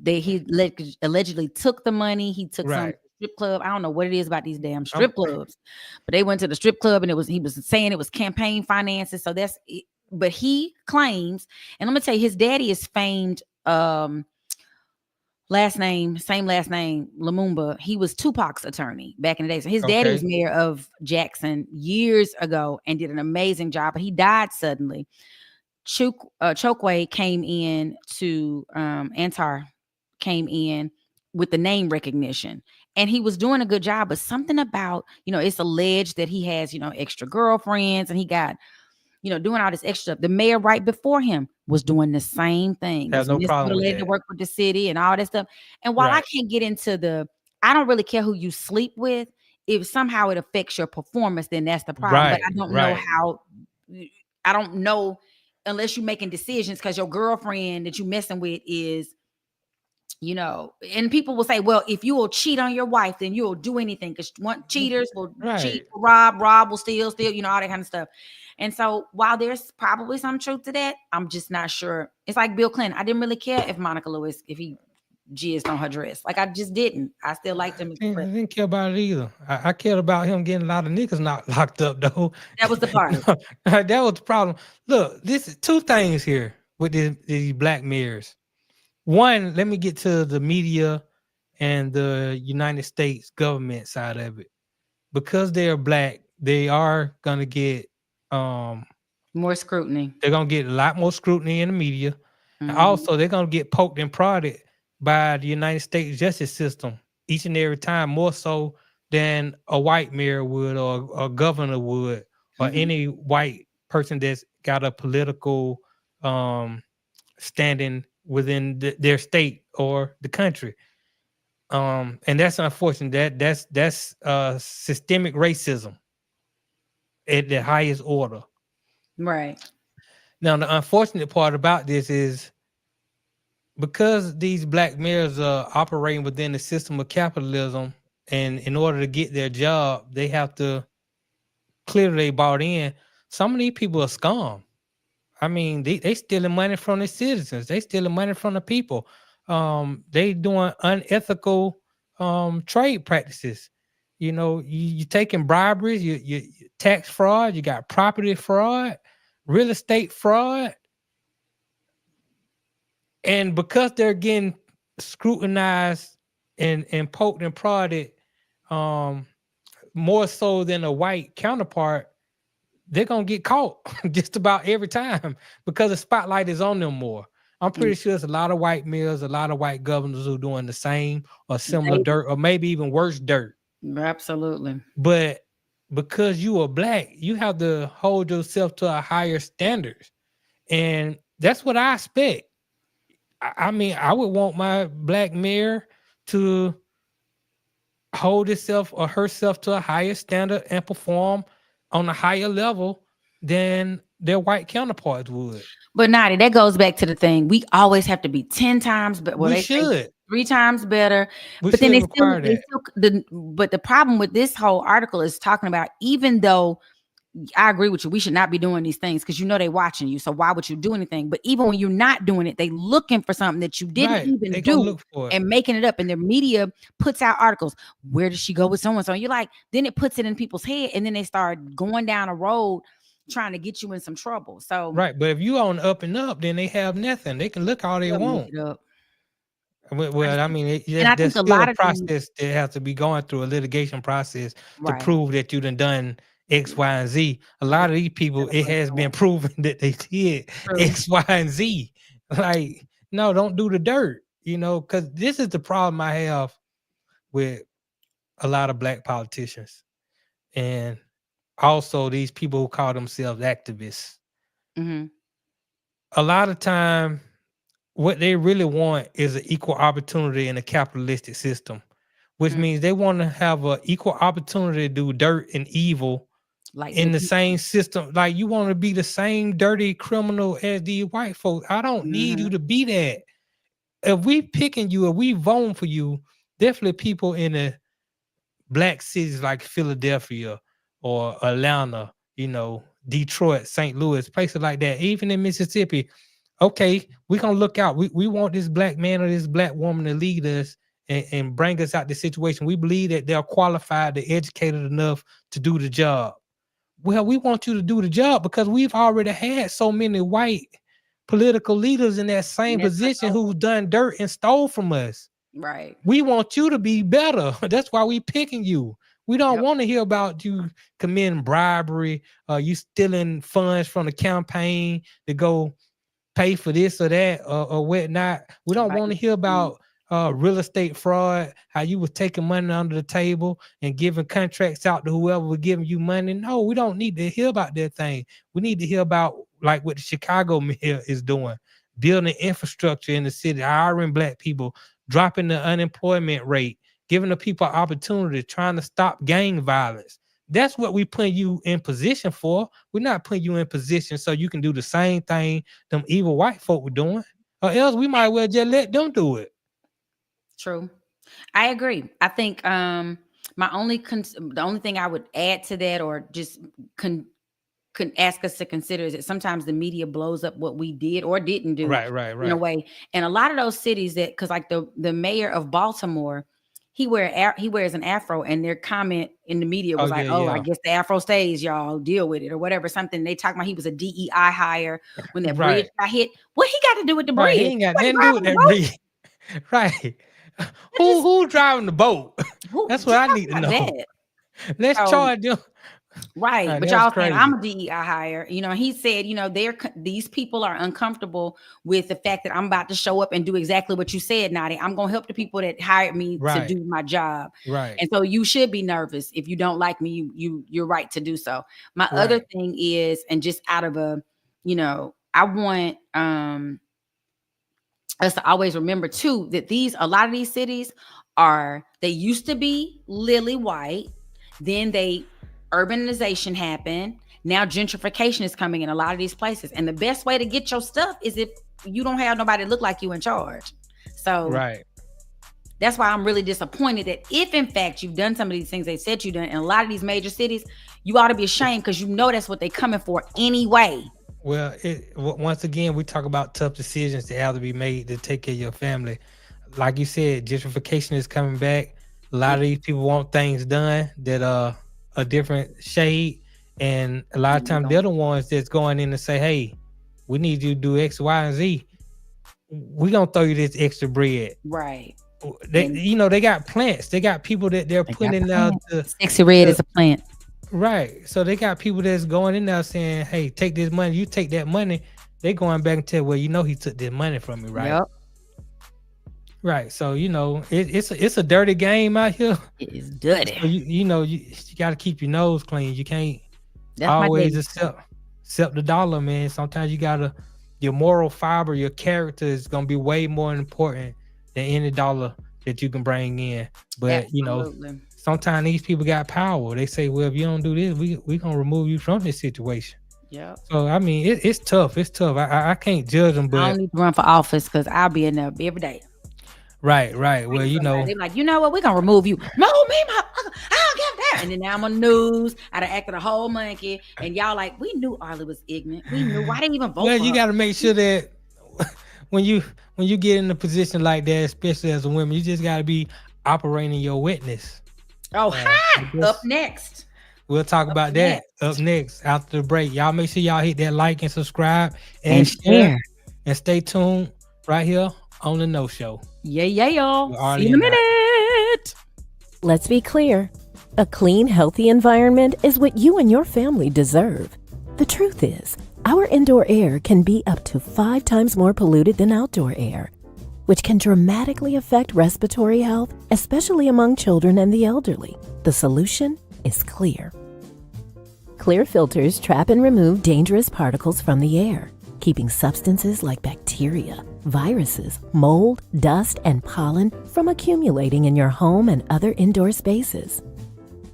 allegedly took the money. He took some strip club. I don't know what it is about these damn strip clubs, but they went to the strip club and he was saying it was campaign finances. So that's it. But he claims, and let me tell you, his daddy is famed. Same last name, Lumumba. He was Tupac's attorney back in the day. So his daddy was mayor of Jackson years ago and did an amazing job, but he died suddenly. Chokwe came in to Antar came in with the name recognition, and he was doing a good job, but something about, it's alleged that he has, extra girlfriends, and he got, doing all this extra stuff. The mayor right before him was doing the same thing. Have no problem with that. To work with the city and all that stuff. And while I can't get into I don't really care who you sleep with. If somehow it affects your performance, then that's the problem. But I don't know how. I don't know unless you're making decisions because your girlfriend that you're messing with is, and people will say, well, if you will cheat on your wife, then you'll do anything because cheaters will cheat, rob will steal, all that kind of stuff. And so while there's probably some truth to that, I'm just not sure. It's like Bill Clinton. I didn't really care if Monica Lewis, if he jizzed on her dress. Like, I just didn't. I still liked him. I didn't care about it either. I cared about him getting a lot of niggas not locked up, though. That was the part. That was the problem. Look, this is two things here with these black mayors. One, let me get to the media and the United States government side of it. Because they're black, they are going to get more scrutiny. They're going to get a lot more scrutiny in the media. Mm-hmm. And also, they're going to get poked and prodded by the United States justice system each and every time, more so than a white mayor would or a governor would or any white person that's got a political standing within their state or the country. And that's unfortunate. That's systemic racism at the highest order. Right. Now, the unfortunate part about this is because these black mayors are operating within the system of capitalism, and in order to get their job, they have to clearly they bought in. Some of these people are scum. I mean, they stealing money from the citizens. They stealing money from the people. They doing unethical trade practices. You taking briberies, you tax fraud, you got property fraud, real estate fraud. And because they're getting scrutinized and poked and prodded more so than a white counterpart, they're going to get caught just about every time because the spotlight is on them more. I'm pretty sure there's a lot of white mayors, a lot of white governors who are doing the same or similar dirt or maybe even worse dirt. Absolutely. But because you are black, you have to hold yourself to a higher standard. And that's what I expect. I mean, I would want my black mayor to hold himself or herself to a higher standard and perform on a higher level than their white counterparts would. But Notty, that goes back to the thing. We always have to be 10 times better. Well, we should. 3 times better. But then but the problem with this whole article is talking about, even though I agree with you, we should not be doing these things because they're watching you. So why would you do anything? But even when you're not doing it, they looking for something that you didn't even do and making it up. And the media puts out articles. Where does she go with someone? So you're like, then it puts it in people's head, and then they start going down a road trying to get you in some trouble. So right, but if you on up and up, then they have nothing. They can look all they want. Well, I mean, there's still a process that has to be going through, a litigation process to prove that you done X, Y, and Z. A lot of these people, it has been proven that they did X, Y, and Z. Like, no, don't do the dirt, because this is the problem I have with a lot of black politicians. And also these people who call themselves activists. Mm-hmm. A lot of time, what they really want is an equal opportunity in a capitalistic system, which means they want to have an equal opportunity to do dirt and evil in the same system. Like, you want to be the same dirty criminal as the white folks. I don't need you to be that. If we picking you, if we voting for you, definitely people in the black cities like Philadelphia or Atlanta, Detroit, St. Louis, places like that, even in Mississippi. Okay, we're gonna look out. We want this black man or this black woman to lead us and bring us out the situation. We believe that they're qualified, they're educated enough to do the job. Well, we want you to do the job because we've already had so many white political leaders in that same position who've done dirt and stole from us. Right. We want you to be better. That's why we picking you. We don't want to hear about you committing bribery, you stealing funds from the campaign to go pay for this or that or whatnot. We don't want to hear about real estate fraud, how you was taking money under the table and giving contracts out to whoever was giving you money. No, we don't need to hear about that thing. We need to hear about like what the Chicago mayor is doing, building infrastructure in the city, hiring black people, dropping the unemployment rate, giving the people opportunity, trying to stop gang violence. That's what we put you in position for. We're not putting you in position so you can do the same thing them evil white folk were doing, or else we might well just let them do it. True. I agree. I think the only thing I would add to that, or just can ask us to consider, is that sometimes the media blows up what we did or didn't do in a way. And a lot of those cities because like the mayor of Baltimore, he wears an afro, and their comment in the media was I guess the afro stays, y'all deal with it or whatever, something. They talk about he was a DEI hire when that bridge got hit. What he got to do with the bridge? He ain't got nothing to do with that bridge. Right. Who driving the boat? That's what I need to know. Let's charge them. Right. But y'all saying I'm a DEI hire. He said, these people are uncomfortable with the fact that I'm about to show up and do exactly what you said, Notty. I'm going to help the people that hired me to do my job. Right. And so you should be nervous. If you don't like me, you're right to do so. My other thing is, and just out of I want us to always remember too, that a lot of these cities they used to be lily white, then urbanization happened. Now gentrification is coming in a lot of these places. And the best way to get your stuff is if you don't have nobody look like you in charge. So that's why I'm really disappointed that if in fact you've done some of these things they said you done in a lot of these major cities, you ought to be ashamed, because that's what they're coming for anyway. Well, once again, we talk about tough decisions that have to be made to take care of your family. Like you said, gentrification is coming back. A lot of these people want things done that are a different shade, and a lot of times they're the ones that's going in and say, hey, we need you to do X, Y, and Z. We're gonna throw you this extra bread. Right. They got plants. They got people that they're putting in there. Sexy red is a plant. Right. So they got people that's going in there saying, hey, take this money, you take that money. They going back and tell, well, he took this money from me, right? Yep. Right. So, it's a dirty game out here. It is dirty. So you got to keep your nose clean. You can't always accept the dollar, man. Sometimes your moral fiber, your character is going to be way more important than any dollar that you can bring in. But, sometimes these people got power. They say, well, if you don't do this, we going to remove you from this situation. Yeah. So, I mean, it's tough. It's tough. I can't judge them, but I don't need to run for office because I'll be in there every day. Right. Well, they're like, what? We're going to remove you. Remove me, I don't give that. And then now I'm on the news. I done acted a whole monkey. And y'all like, we knew Arle was ignorant. We knew. Why didn't even vote Well, for you got to make sure that when you get in a position like that, especially as a woman, you just got to be operating your witness. Oh, up next. We'll talk about that up next after the break. Y'all make sure y'all hit that like and subscribe and share. And stay tuned right here on the No Show. Yeah, y'all. See you in a minute. Let's be clear. A clean, healthy environment is what you and your family deserve. The truth is, our indoor air can be up to 5 times more polluted than outdoor air, which can dramatically affect respiratory health, especially among children and the elderly. The solution is Clear. Clear filters trap and remove dangerous particles from the air, keeping substances like bacteria, viruses, mold, dust, and pollen from accumulating in your home and other indoor spaces.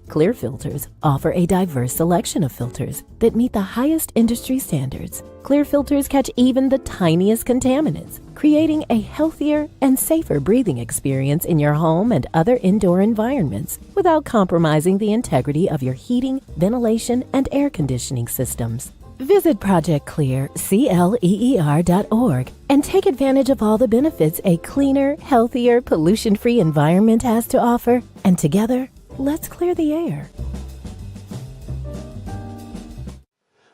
Clear filters offer a diverse selection of filters that meet the highest industry standards. Clear filters catch even the tiniest contaminants, creating a healthier and safer breathing experience in your home and other indoor environments without compromising the integrity of your heating, ventilation, and air conditioning systems. Visit projectclear.org and take advantage of all the benefits a cleaner, healthier, pollution-free environment has to offer. And together, let's clear the air.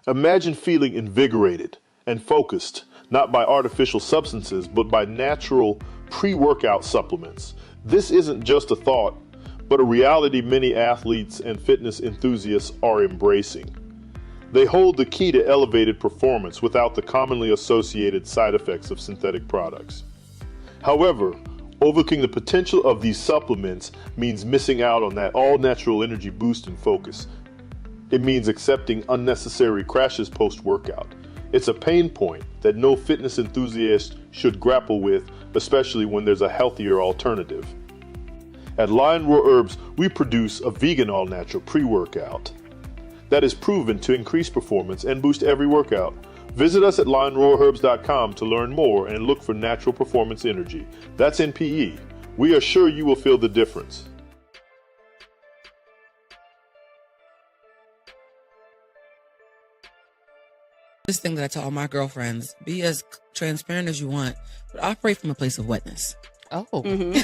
Imagine feeling invigorated and focused, not by artificial substances, but by natural pre-workout supplements. This isn't just a thought, but a reality many athletes and fitness enthusiasts are embracing. They hold the key to elevated performance without the commonly associated side effects of synthetic products. However, overlooking the potential of these supplements means missing out on that all-natural energy boost and focus. It means accepting unnecessary crashes post-workout. It's a pain point that no fitness enthusiast should grapple with, especially when there's a healthier alternative. At Lion Roar Herbs, we produce a vegan all-natural pre-workout that is proven to increase performance and boost every workout. Visit us at lionroarherbs.com to learn more and look for natural performance energy. That's NPE. We are sure you will feel the difference. This thing that I tell all my girlfriends, be as transparent as you want, but operate from a place of wetness. Oh. Mm-hmm.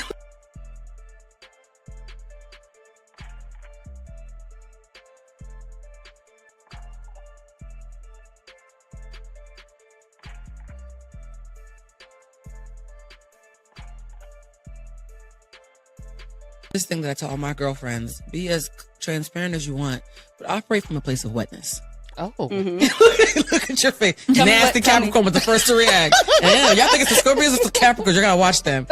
This thing that I tell all my girlfriends, be as transparent as you want, but operate from a place of wetness. Oh. Mm-hmm. Look at your face. Nasty Capricorn was the first to react. And y'all think it's the Scorpios, it's the Capricorns. You're going to watch them.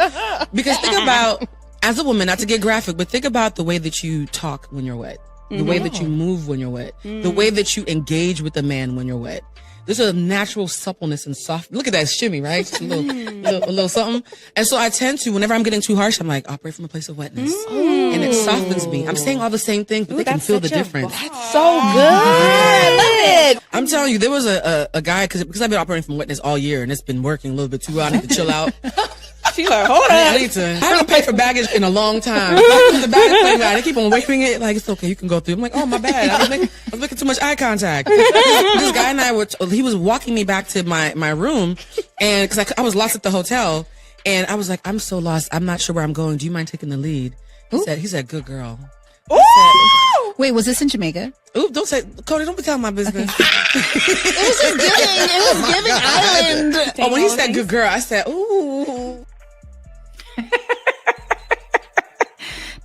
Because think about, as a woman, not to get graphic, but think about the way that you talk when you're wet. The way that you move when you're wet. The way that you engage with a man when you're wet. There's a natural suppleness and soft. Look at that shimmy, right? Just a little something. And so I tend to, whenever I'm getting too harsh, I'm like, operate from a place of wetness. And it softens me. I'm saying all the same things, but they can feel the difference. That's so good. I love it. I'm telling you, there was a guy, because I've been operating from wetness all year and it's been working a little bit too well. I need to chill out. She's like, hold on. I haven't paid for baggage in a long time. The baggage claim guy, they keep on waving it like, it's okay, you can go through. I'm like, oh, my bad. I was making too much eye contact. This guy and I he was walking me back to my room, and because I was lost at the hotel, and I was like, I'm so lost. I'm not sure where I'm going. Do you mind taking the lead? He said, good girl. Wait, was this in Jamaica? Ooh, don't say, Cody, don't be telling my business. It was giving island. Oh, when he said good girl, I said, ooh.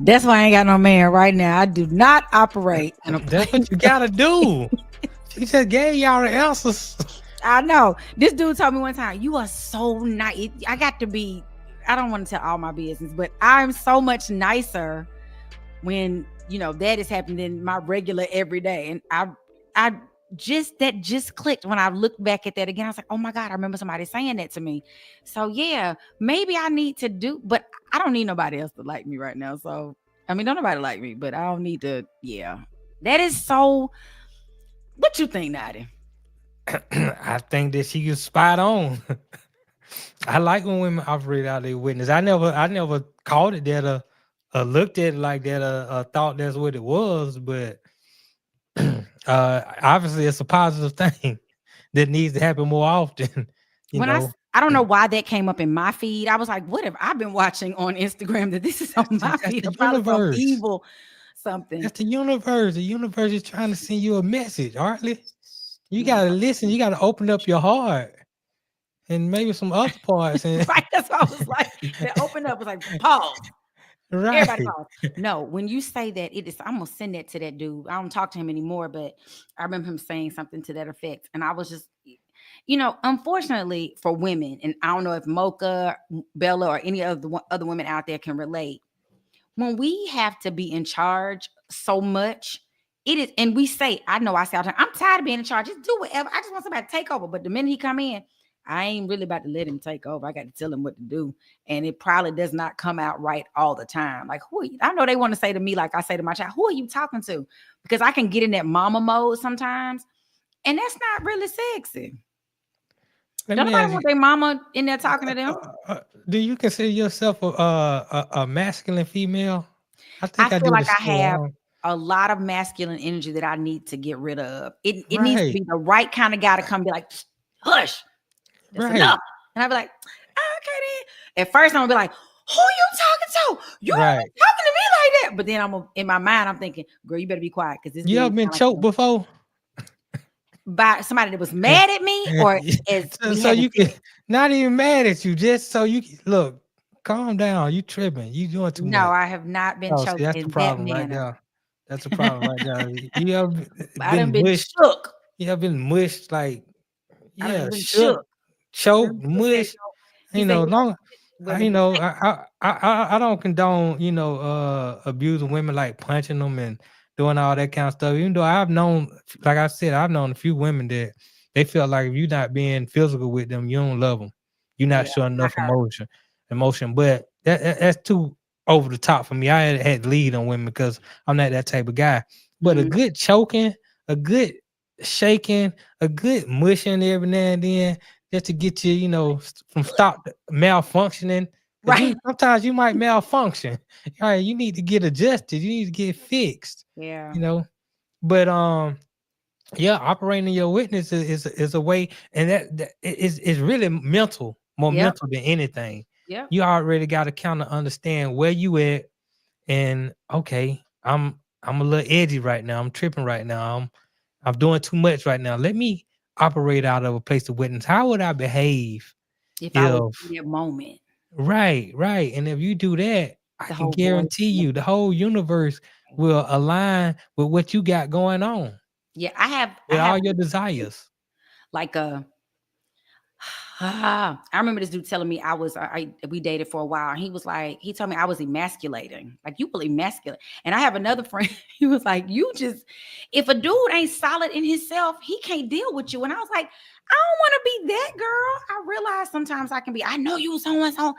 That's why I ain't got no man right now. I do not operate. That's what you gotta do. She just gave y'all the answers. I know. This dude told me one time, you are so nice. I got to be, I don't want to tell all my business, but I'm so much nicer when, that is happening in my regular everyday. And I just clicked when I looked back at that again. I was like, oh my God, I remember somebody saying that to me. So yeah, maybe I need to but I don't need nobody else to like me right now. So, don't nobody like me, but I don't need to, that is so, what you think, Notty? I think that she is spot on. I like when women operate out their witness. I never called it that looked at it like that thought that's what it was, but obviously it's a positive thing that needs to happen more often. I don't know why that came up in my feed. I was like, what have I been watching on Instagram that this is on my feed? About evil something. That's the universe. The universe is trying to send you a message, Arle. You gotta listen. You gotta open up your heart and maybe some other parts. And right, that's what I was like. That opened up was like, pause. Right. Everybody calls. No, when you say that, it is. I'm gonna send that to that dude. I don't talk to him anymore, but I remember him saying something to that effect, and I was just, unfortunately for women, and I don't know if Mocha, Bella, or any of the other women out there can relate. When we have to be in charge so much, it is, and we say, I know I say all the time, I'm tired of being in charge. Just do whatever. I just want somebody to take over. But the minute he come in, I ain't really about to let him take over. I got to tell him what to do. And it probably does not come out right all the time. Like, who are you? I know they want to say to me, like I say to my child, who are you talking to? Because I can get in that mama mode sometimes. And that's not really sexy. Don't nobody want their mama in there talking to them. Do you consider yourself a masculine female? I feel like I have a lot of masculine energy that I need to get rid of. It needs to be the right kind of guy to come be like, hush. That's enough. And I'll be like, okay then. At first I'm gonna be like, who you talking to? You talking to me like that. But then in my mind, I'm thinking, girl, you better be quiet. Because you ever been choked before? By somebody that was mad at me, or so you can not even mad at you, just so you can look, calm down. You tripping. You doing too much. No, I have not been choked that's in the problem that right manner. there. That's the problem right there. You ever I done been mushed? Shook. You ever been mushed like shook, choked, mushed? Long. I don't condone abusing women, like punching them and doing all that kind of stuff. Even though I've known, like I said, I've known a few women that they feel like if you're not being physical with them, you don't love them. You're not showing enough emotion. But that's too over the top for me. I had to lead on women because I'm not that type of guy. But a good choking, a good shaking, a good mushing every now and then, just to get you, from stop malfunctioning. Right. Sometimes you might malfunction. All right, you need to get adjusted. You need to get fixed. Yeah. But operating your witness is a way, and that is really mental, more mental than anything. Yeah. You already got to kind of understand where you at, and okay, I'm a little edgy right now. I'm tripping right now. I'm doing too much right now. Let me operate out of a place of witness. How would I behave if I was in that moment? Right. And if you do that, I can guarantee you the whole universe will align with what you got going on. Yeah, I have all your desires. Like I remember this dude telling me we dated for a while. And he was like, he told me I was emasculating. Like, you will emasculate. And I have another friend. He was like, if a dude ain't solid in himself, he can't deal with you. And I was like, I don't want to be that girl. I realize sometimes I know you so and so.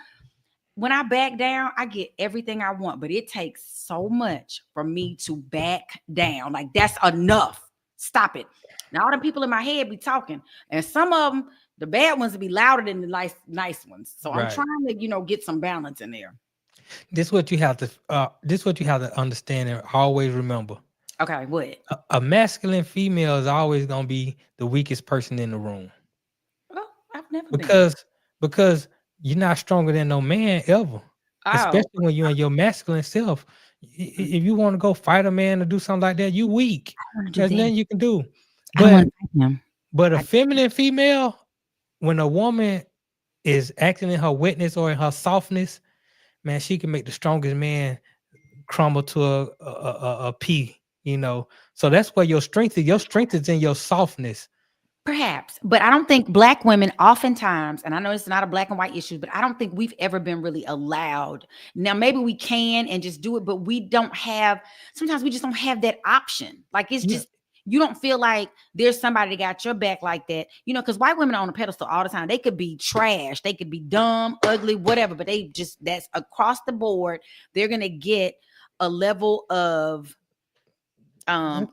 When I back down, I get everything I want, but it takes so much for me to back down. Like, that's enough. Stop it. Now, all the people in my head be talking, and some of them, the bad ones, will be louder than the nice ones. So I'm trying to, get some balance in there. This is what you have to understand and always remember. Okay, what? A masculine female is always gonna be the weakest person in the room. Oh, I've never because you're not stronger than no man ever. Especially when you're in your masculine self. If you want to go fight a man or do something like that, you weak. There's nothing you can do. But a feminine female, when a woman is acting in her witness or in her softness, man, she can make the strongest man crumble to a pea. So that's where your strength is. Your strength is in your softness. Perhaps, but I don't think Black women oftentimes, and I know it's not a black and white issue, but I don't think we've ever been really allowed. Now, maybe we can and just do it, but sometimes we just don't have that option. Like, it's just, you don't feel like there's somebody that got your back like that, because white women are on a pedestal all the time. They could be trash, they could be dumb, ugly, whatever, but that's across the board. They're going to get a level of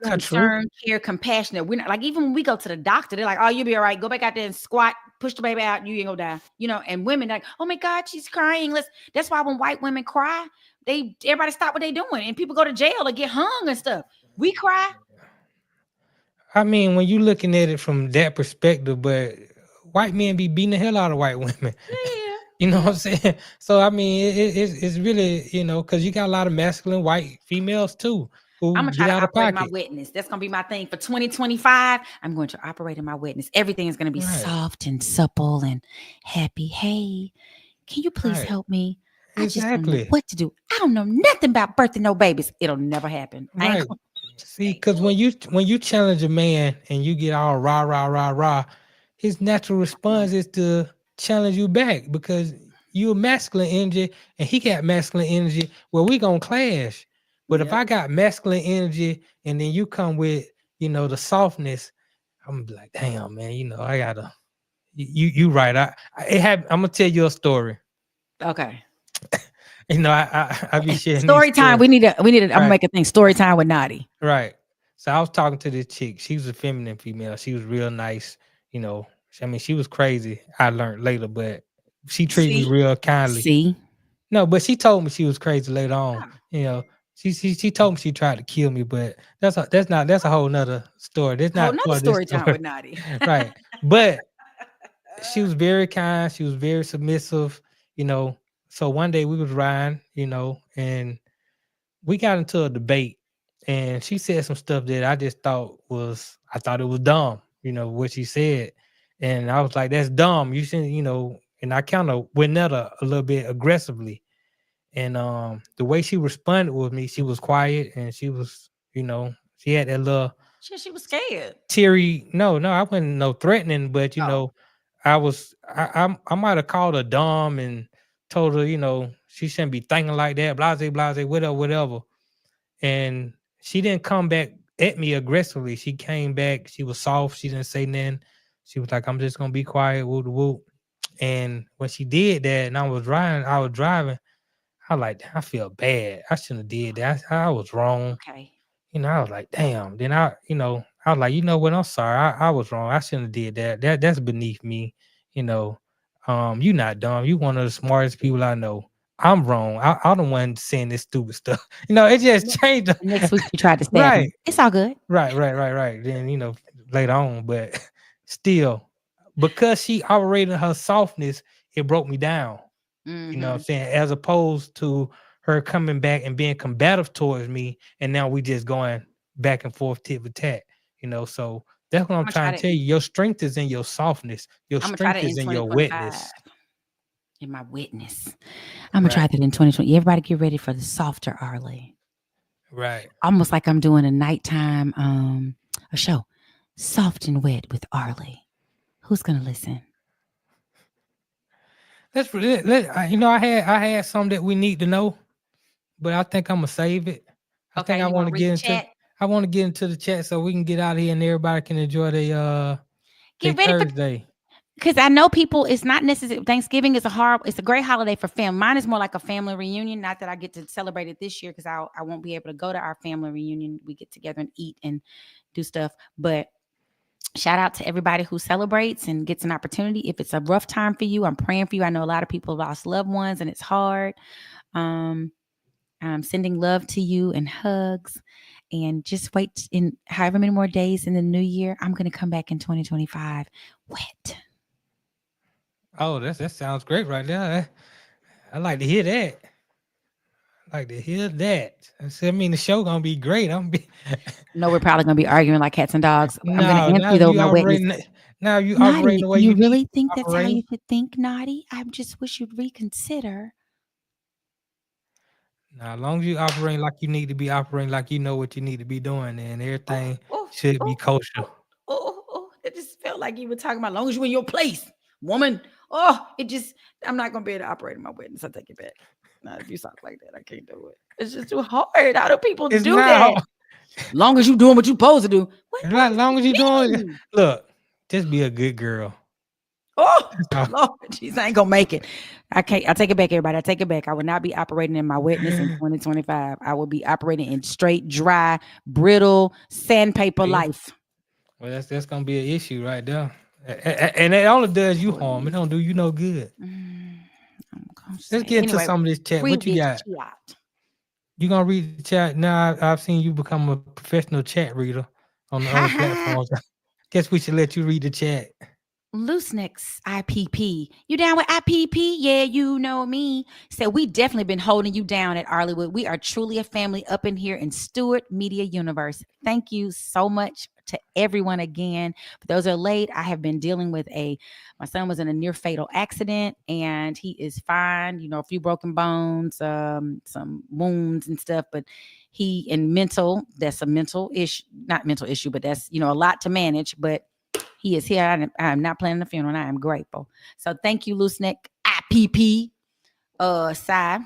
concern, care, compassion. We're not, like, even when we go to the doctor, they're like, oh, you'll be all right. Go back out there and squat, push the baby out. You ain't gonna die. And women like, oh my God, she's crying. That's why when white women cry, everybody stop what they're doing, and people go to jail or get hung and stuff. We cry. I mean, when you looking at it from that perspective, but white men be beating the hell out of white women. Yeah. You know what I'm saying? So I mean, it's really, because you got a lot of masculine white females too. I'm gonna try to operate my witness. That's gonna be my thing for 2025. I'm going to operate in my witness. Everything is gonna be soft and supple and happy. Hey, can you please help me? I just don't know Exactly. what to do. I don't know nothing about birthing no babies. It'll never happen. I ain't Right. gonna- See, because when you challenge a man and you get all rah rah rah rah, his natural response is to challenge you back because you're masculine energy and he got masculine energy. Well, we gonna clash. But if I got masculine energy and then you come with the softness, I'm gonna be like, damn man, I gotta. You right. I'm gonna tell you a story. Okay. I be sharing these Story time. stories. We need to. I'm gonna Right. make a thing. Story time with Notty. Right. So I was talking to this chick. She was a feminine female. She was real nice. She was crazy. I learned later, but she treated me real kindly. See. No, but she told me she was crazy later on. She told me she tried to kill me, but that's a whole nother story. That's not Another part of this story time story. with Notty. Right. But she was very kind. She was very submissive. So one day we was riding, and we got into a debate, and she said some stuff that I thought it was dumb, what she said. And I was like, that's dumb. You shouldn't, and I kind of went at her a little bit aggressively. And the way she responded with me, she was quiet and she was, she had that little She was scared. teary. No, I wasn't no threatening, but I might have called her dumb and told her, she shouldn't be thinking like that, blase, blase, whatever. And she didn't come back at me aggressively. She came back. She was soft. She didn't say nothing. She was like, I'm just gonna be quiet, whoop whoop. And when she did that, and I was driving, I feel bad. I shouldn't have did that. I was wrong. Okay. I was like, damn. Then I was like, you know what? I'm sorry. I was wrong. I shouldn't have did that. That's beneath me. You not dumb. You one of the smartest people I know. I'm wrong. I'm the one saying this stupid stuff. It just changed. Next week you tried to stab Right. him. It's all good. Right. Then later on, but still, because she operated her softness, it broke me down. You know what I'm saying? As opposed to her coming back and being combative towards me, and now we just going back and forth tit for tat. So that's what I'm trying to tell you. Your strength is in your softness. Your strength is in your wetness. In my witness. I'm gonna try that in 2020. Everybody get ready for the softer Arle. Right. Almost like I'm doing a nighttime a show. Soft and Wet with Arle. Who's gonna listen? That's I had some that we need to know, but I think I'm gonna save it. I think I want to get into chat? I want to get into the chat so we can get out of here and everybody can enjoy their Thursday. Because I know people, it's not necessary. Thanksgiving is it's a great holiday for family. Mine is more like a family reunion. Not that I get to celebrate it this year because I won't be able to go to our family reunion. We get together and eat and do stuff. But shout out to everybody who celebrates and gets an opportunity. If it's a rough time for you, I'm praying for you. I know a lot of people lost loved ones and it's hard. I'm sending love to you and hugs. And just wait in however many more days in the new year. I'm going to come back in 2025 wet. Oh, that sounds great right there. I like to hear that. I mean, the show gonna be great. No, we're probably gonna be arguing like cats and dogs. No, I'm gonna answer though my witness. Now you Notty, operating the way you you really think to that's how operate? you should think, Notty? I just wish you'd reconsider. Now, as long as you operating like you need to be operating, like you know what you need to be doing, and everything should be kosher. It just felt like you were talking about as long as you're in your place, woman. I'm not gonna be able to operate in my witness. I take it back. Now, if you talk like that, I can't do it. It's just too hard. How do people do that? As long as you're doing what you're supposed to do. As long as you're doing it. Look, just be a good girl. Oh, Lord, jeez, I ain't gonna make it. I can't. I take it back, everybody. I take it back. I will not be operating in my witness in 2025. I will be operating in straight, dry, brittle, sandpaper life. Well, that's gonna be an issue right there, and it only does you harm. It don't do you no good. Let's get into some of this chat. What you got? You gonna read the chat? Now I've seen you become a professional chat reader on the other platforms. Guess we should let you read the chat. Loosenix IPP. You down with IPP? Yeah, you know me. So we definitely been holding you down at Arlewood. We are truly a family up in here in Stewart Media Universe. Thank you so much to everyone again. For those who are late, I have been dealing with my son was in a near fatal accident and he is fine. A few broken bones, some wounds and stuff, but that's a mental issue, not mental issue, but that's, a lot to manage, but he is here. I'm not planning the funeral and I am grateful. So thank you, Loose Neck IPP, Sai.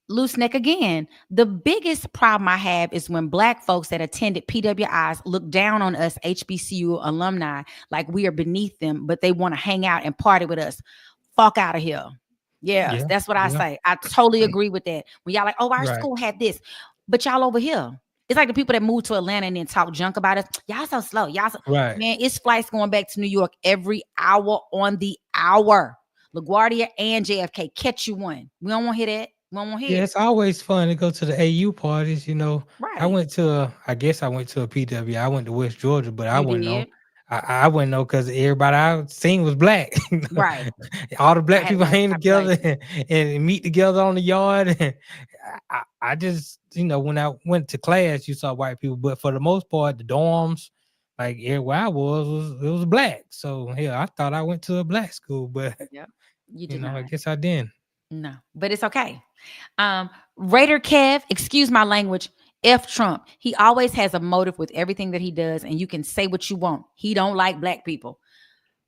Loose neck again. The biggest problem I have is when Black folks that attended PWIs look down on us HBCU alumni like we are beneath them, but they want to hang out and party with us. Fuck out of here. Yes, that's what I say. I totally agree with that. When y'all like, oh, our school had this, but y'all over here. It's like the people that moved to Atlanta and then talk junk about us. Y'all so slow. Man, it's flights going back to New York every hour on the hour. LaGuardia and JFK, catch you one. We don't want to hear that. Yeah, it's always fun to go to the AU parties, Right. I went to a PW. I went to West Georgia, but I wouldn't know. I wouldn't know because everybody I seen was Black. Right. All the Black people hang together and meet together on the yard. And I just, when I went to class, you saw white people, but for the most part, the dorms, like everywhere I was Black. So I thought I went to a Black school, but you did not. I guess I didn't. No, but it's okay. Raider Kev, excuse my language, F Trump. He always has a motive with everything that he does, and you can say what you want. He don't like Black people.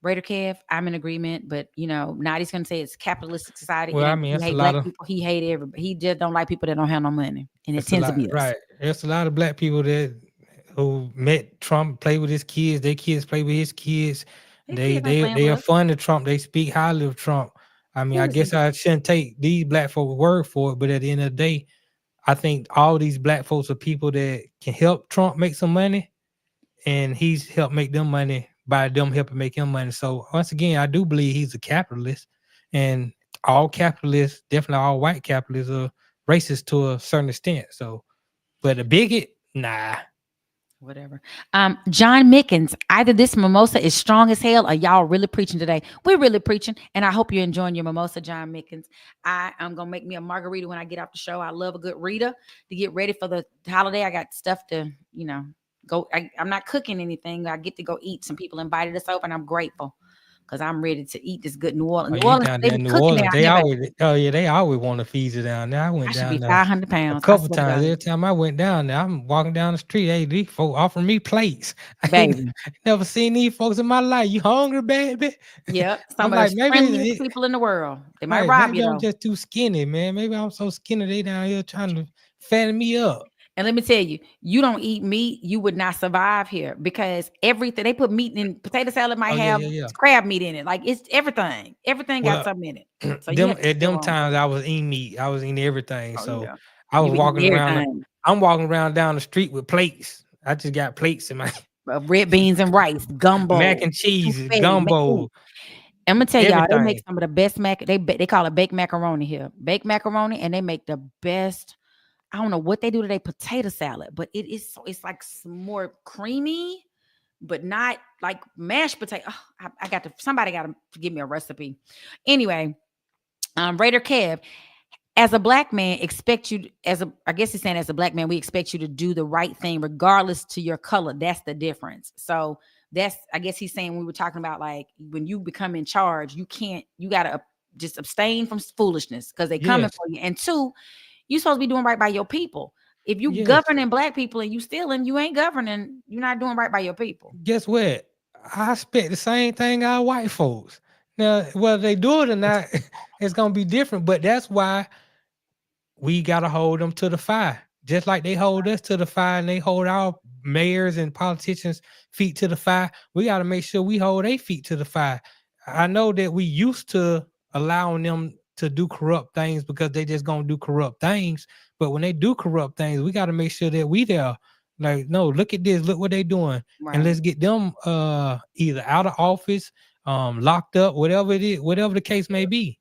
Raider Kev, I'm in agreement, but Notty's gonna say it's capitalistic society. Well, he hate Black people. He hate everybody. He just don't like people that don't have no money, and it tends to be us. Right. There's a lot of Black people who met Trump, play with his kids. Their kids play with his kids. They are fun to Trump. They speak highly of Trump. I mean, I guess I shouldn't take these Black folks' word for it, but at the end of the day, I think all these Black folks are people that can help Trump make some money, and he's helped make them money by them helping make him money. So once again, I do believe he's a capitalist, and all capitalists, definitely all white capitalists, are racist to a certain extent. So, but a bigot, nah. Whatever. John Mickens, either this mimosa is strong as hell or y'all really preaching today. We're really preaching, and I hope you're enjoying your mimosa, John Mickens. I am going to make me a margarita when I get off the show. I love a good Rita to get ready for the holiday. I got stuff to, go. I'm not cooking anything. I get to go eat. Some people invited us over, and I'm grateful because I'm ready to eat this good New Orleans. They always want to feed you down there. I went down there. 500 pounds. A couple times. Every time I went down there, I'm walking down the street. Hey, these folks offering me plates. I ain't never seen these folks in my life. You hungry, baby? Yep. Some of the friendliest people in the world. They might rob you. I'm just too skinny, man. Maybe I'm so skinny they down here trying to fatten me up. And let me tell you, you don't eat meat, you would not survive here because everything they put meat in potato salad might have crab meat in it. Like it's everything. Everything got something in it. So at them times I was eating meat. I was eating everything. I was walking around. I'm walking around down the street with plates. I just got plates in my red beans and rice, gumbo, mac and cheese, gumbo. I'm gonna tell y'all, they make some of the best they call it baked macaroni here. Baked macaroni, and they make the best. I don't know what they do to their potato salad, but it's like more creamy, but not like mashed potato. Oh, somebody got to give me a recipe. Anyway, Raider Kev, as a Black man, I guess he's saying as a Black man, we expect you to do the right thing regardless to your color. That's the difference. So I guess he's saying we were talking about like when you become in charge, you got to just abstain from foolishness because they coming for you. And two, you're supposed to be doing right by your people. If you governing Black people and you stealing, you ain't governing. You're not doing right by your people. Guess what? I expect the same thing out of white folks. Now, whether they do it or not, it's gonna be different. But that's why we gotta hold them to the fire, just like they hold us to the fire, and they hold our mayors and politicians' feet to the fire. We gotta make sure we hold their feet to the fire. I know that we used to allowing them to do corrupt things because they just gonna do corrupt things. But when they do corrupt things, we got to make sure that we there. Like, no, look at this, look what they doing, and let's get them either out of office, locked up, whatever it is, whatever the case may be.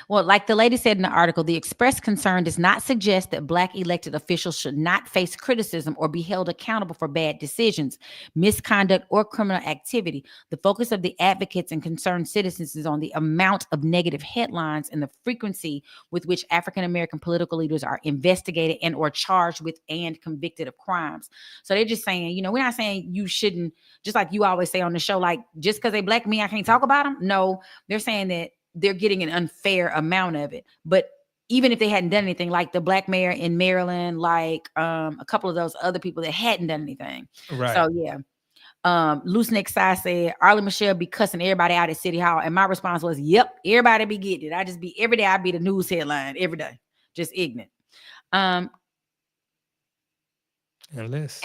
Well, like the lady said in the article, the expressed concern does not suggest that Black elected officials should not face criticism or be held accountable for bad decisions, misconduct, or criminal activity. The focus of the advocates and concerned citizens is on the amount of negative headlines and the frequency with which African American political leaders are investigated and or charged with and convicted of crimes. So they're just saying, you know, we're not saying you shouldn't, just like you always say on the show, like just because they Black me, I can't talk about them. No, they're saying that they're getting an unfair amount of it. But even if they hadn't done anything, like the Black mayor in Maryland, like a couple of those other people that hadn't done anything. Right. So yeah. Loose Neck Sai said, Arle Michelle be cussing everybody out at City Hall. And my response was, yep, everybody be getting it. I just be every day, I be the news headline every day. Just ignorant. And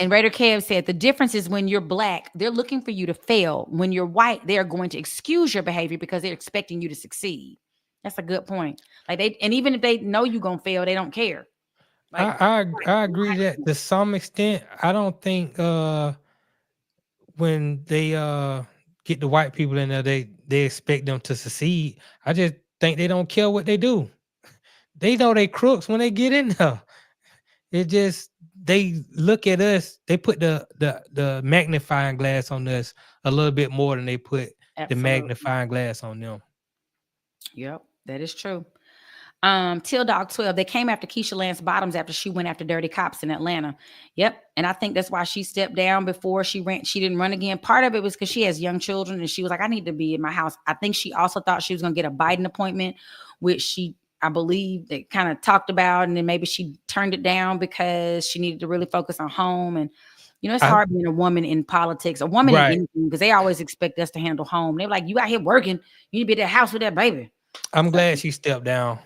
Raider Kev said, the difference is when you're Black, they're looking for you to fail. When you're white, they're going to excuse your behavior because they're expecting you to succeed. That's a good point. Like and even if they know you're going to fail, they don't care. Like, I agree that to some extent. I don't think when they get the white people in there, they expect them to succeed. I just think they don't care what they do. They know they crooks when they get in there. It just, they look at us, they put the magnifying glass on us a little bit more than they put the magnifying glass on them. Yep, that is true. Till Dog 12, they came after Keisha Lance Bottoms after she went after dirty cops in Atlanta. Yep. And I think that's why she stepped down before she ran. She didn't run again. Part of it was because she has young children and she was like, I need to be in my house. I think she also thought she was going to get a Biden appointment, which I believe they kind of talked about, and then maybe she turned it down because she needed to really focus on home. And, you know, it's hard being a woman in politics, a woman in anything, because they always expect us to handle home. They're like, you out here working, you need to be at that house with that baby. I'm glad she stepped down.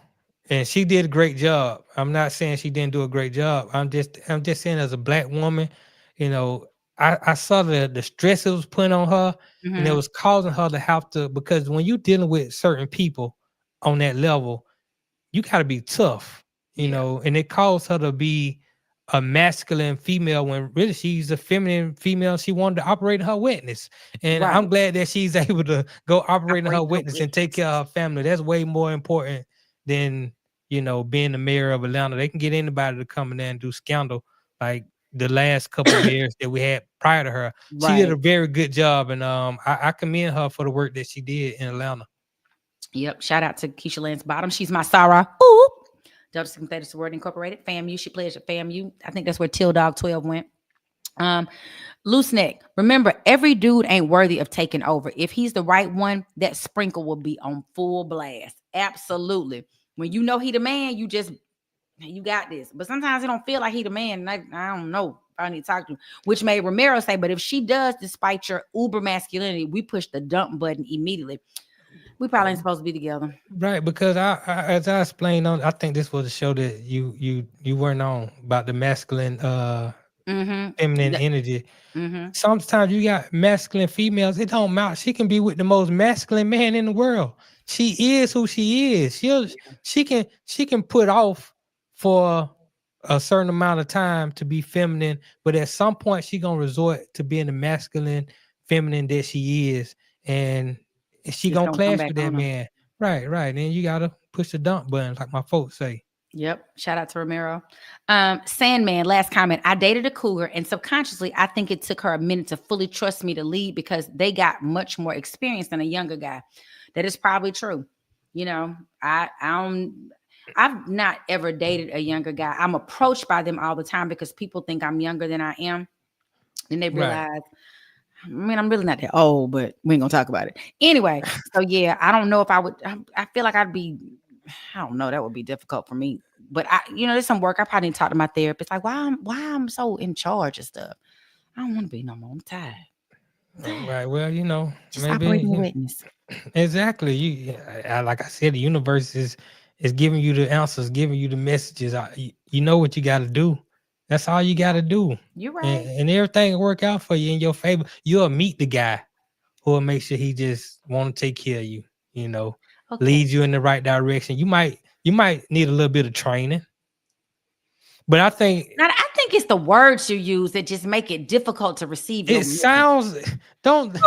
And she did a great job. I'm not saying she didn't do a great job. I'm just saying, as a Black woman, you know, I saw the stress it was putting on her, and it was causing her to have to, because when you're dealing with certain people on that level, you got to be tough, you know, and it caused her to be a masculine female when really she's a feminine female. She wanted to operate in her wetness. And I'm glad that she's able to go operate in her wetness and take care of her family. That's way more important than, you know, being the mayor of Atlanta. They can get anybody to come in there and do scandal like the last couple of years that we had prior to her. She did a very good job, and I commend her for the work that she did in Atlanta. Yep. Shout out to Keisha Lance Bottom. She's my Sarah. Ooh. Delta Synthetic Sorority Incorporated. FAMU. She pledged at FAMU. I think that's where Till Dog 12 went. Loose Neck. Remember, every dude ain't worthy of taking over. If he's the right one, that sprinkle will be on full blast. Absolutely. When you know he the man, you got this. But sometimes it don't feel like he the man. I don't know. I need to talk to him. Which made Romero say, but if she does, despite your uber masculinity, we push the dump button immediately. We probably ain't supposed to be together. Right, because I as I explained on, I think this was a show that you weren't on, about the masculine feminine energy. Sometimes you got masculine females, it don't matter. She can be with the most masculine man in the world. She is who she is. She can put off for a certain amount of time to be feminine, but at some point she gonna resort to being the masculine feminine that she is, and she gonna clash with that man. Right. And you gotta push the dump button, like my folks say. Yep. Shout out to Romero. Sandman, last comment. I dated a cougar, and subconsciously, I think it took her a minute to fully trust me to lead because they got much more experience than a younger guy. That is probably true. You know, I've not ever dated a younger guy. I'm approached by them all the time because people think I'm younger than I am. Then they realize, I mean, I'm really not that old, but we ain't gonna talk about it. Anyway, so yeah, I don't know if I would, I feel like I don't know, that would be difficult for me. But there's some work. I probably need to talk to my therapist. Like, why I'm so in charge of stuff. I don't want to be no more. I'm tired. Right. Well, just operating the witness. Exactly. Like I said, the universe is giving you the answers, giving you the messages. You know what you got to do. That's all you got to do. You're right. And everything will work out for you in your favor. You'll meet the guy who will make sure he just want to take care of you, lead you in the right direction. You might need a little bit of training. But I think it's the words you use that just make it difficult to receive. It sounds, don't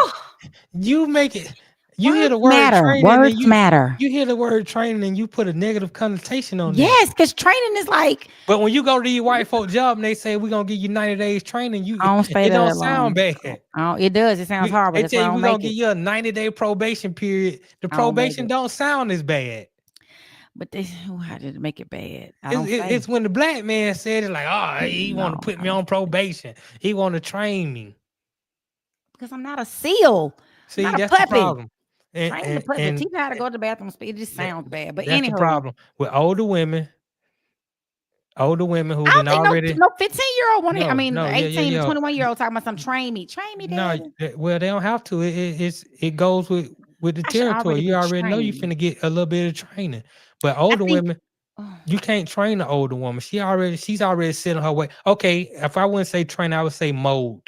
you make it. You hear the Words word matter. training, Words and matter. you hear the word training, and you put a negative connotation on it. Yes, because training is like. But when you go to these white folk job and they say we're gonna give you 90 days training, I don't stay it there don't that sound long. bad. It does. It sounds horrible. They That's tell why I you don't we're gonna make give it. you a 90-day probation period. The I don't make probation it. don't sound as bad. But how did it make it bad? I don't It's when the black man said it like, oh, he want to put me on probation. He want to train me. Because I'm not a seal. See, I'm not that's a puppy. the problem. Train the puppy. Teach her how to go to the bathroom. It just sounds bad. But that's anywho, the problem with older women who I didn't don't already. think no 15-year-old want to. I mean, No, 18 to 21-year-old talking about some train me, daddy. No, well, they don't have to. It goes with the I should territory. already You be already know you trained. finna get a little bit of training. But older women, you can't train an older woman. She's already set on her way. Okay, if I wouldn't say train, I would say mold.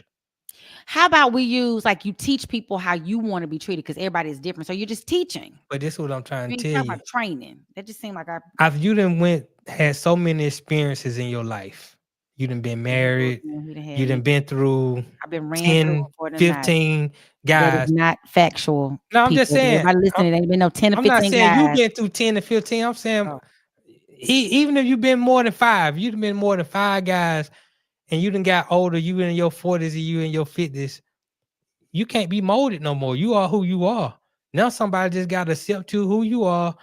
How about we use like you teach people how you want to be treated because everybody is different. So you're just teaching. But this is what I'm trying to You tell talking you. about training. That just seemed like You had so many experiences in your life. You done been married. You done been through I've been ran 10, through 15 guys. That is not factual. No, I'm just saying. Everybody listening, ain't been no 10 or 15 I'm not saying guys. you've been through 10 to 15. I'm saying even if you've been more than 5, you've been more than 5 guys, and you done got older, you in your 40s and you in your 50s, you can't be molded no more. You are who you are. Now somebody just got to accept you who you are.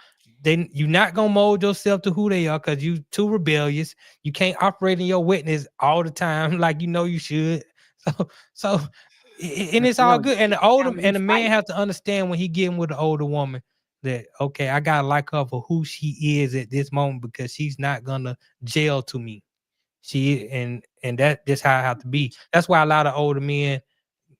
Then you're not going to mold yourself to who they are because you too rebellious. You can't operate in your witness all the time like you know you should. So and it's all good. And the man has to understand when he getting with the older woman that, okay, I gotta like her for who she is at this moment because she's not gonna jail to me. And that's how I have to be. That's why a lot of older men,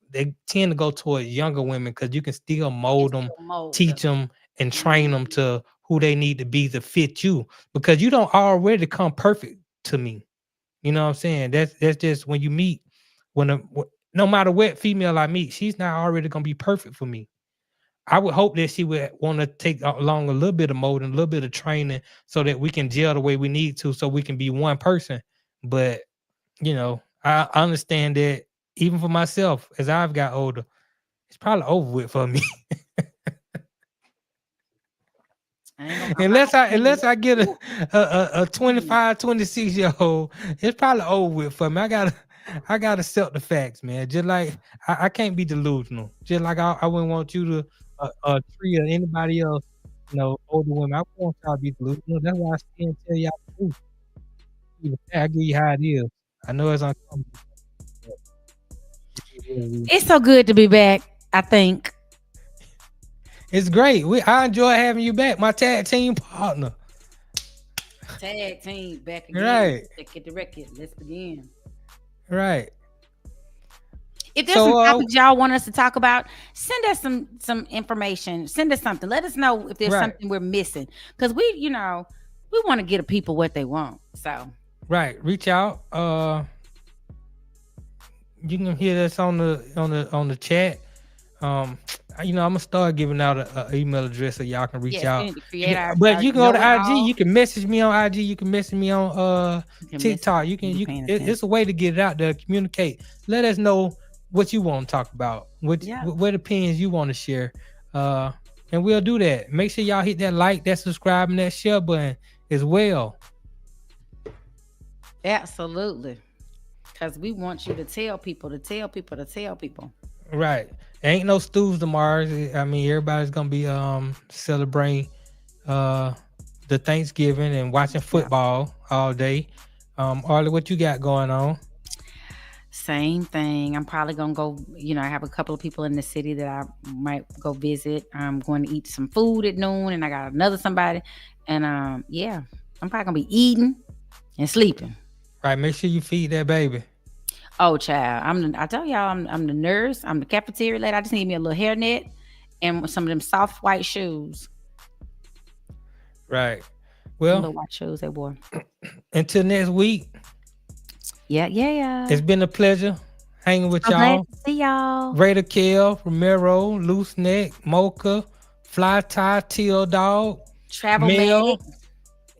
they tend to go towards younger women because you can still mold them, teach them, and train them to who they need to be to fit you because you don't already come perfect to me. You know what I'm saying? That's just when you meet, no matter what female I meet, she's not already gonna be perfect for me. I would hope that she would want to take along a little bit of molding, a little bit of training, so that we can gel the way we need to, so we can be one person. But I understand that even for myself, as I've got older, it's probably over with for me. Unless I get a 25, 26-year-old, it's probably over with for me. I gotta accept the facts, man. Just like I can't be delusional. Just like I wouldn't want you to treat anybody else, older women. I want y'all to be delusional. That's why I stand and tell y'all the truth. I give you how it is. I know it's uncomfortable. It's so good to be back, I think. It's great. I enjoy having you back, my tag team partner. Tag team back again. Right. Let's get the record. Let's begin. Right. If there's some topics y'all want us to talk about, send us some information. Send us something. Let us know if there's something we're missing. Because we want to get the people what they want. So right. Reach out. You can hit us on the chat. I'm gonna start giving out an email address so y'all can reach out. But you can go to IG. You can message me on IG. You can message me on TikTok. It's a way to get it out there. Communicate. Let us know what you want to talk about. What opinions you want to share. And we'll do that. Make sure y'all hit that like, that subscribe, and that share button as well. Absolutely. Because we want you to tell people. Right. Ain't no stews tomorrow. I mean, everybody's gonna be celebrating the Thanksgiving and watching football all day. Arle, what you got going on? Same thing. I'm probably gonna go. I have a couple of people in the city that I might go visit. I'm going to eat some food at noon, and I got another somebody. And I'm probably gonna be eating and sleeping. Right. Make sure you feed that baby. Oh, child, I tell y'all, I'm the nurse. I'm the cafeteria lady. I just need me a little hairnet and some of them soft white shoes. Right. Well, little white shoes they wore. Until next week. Yeah. It's been a pleasure hanging with y'all. Glad to see y'all. Raider Kel, Romero, Loose Neck, Mocha, Fly Tie, Teal Dog, Travel Mel, Mag,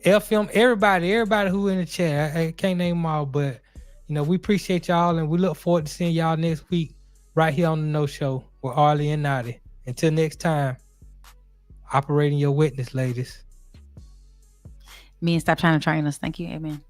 FM, everybody who in the chat. I can't name them all, but we appreciate y'all, and we look forward to seeing y'all next week right here on the No Show with Arle and Notty. Until next time. operating your witness, ladies. Me and stop trying to train us. Thank you. Amen.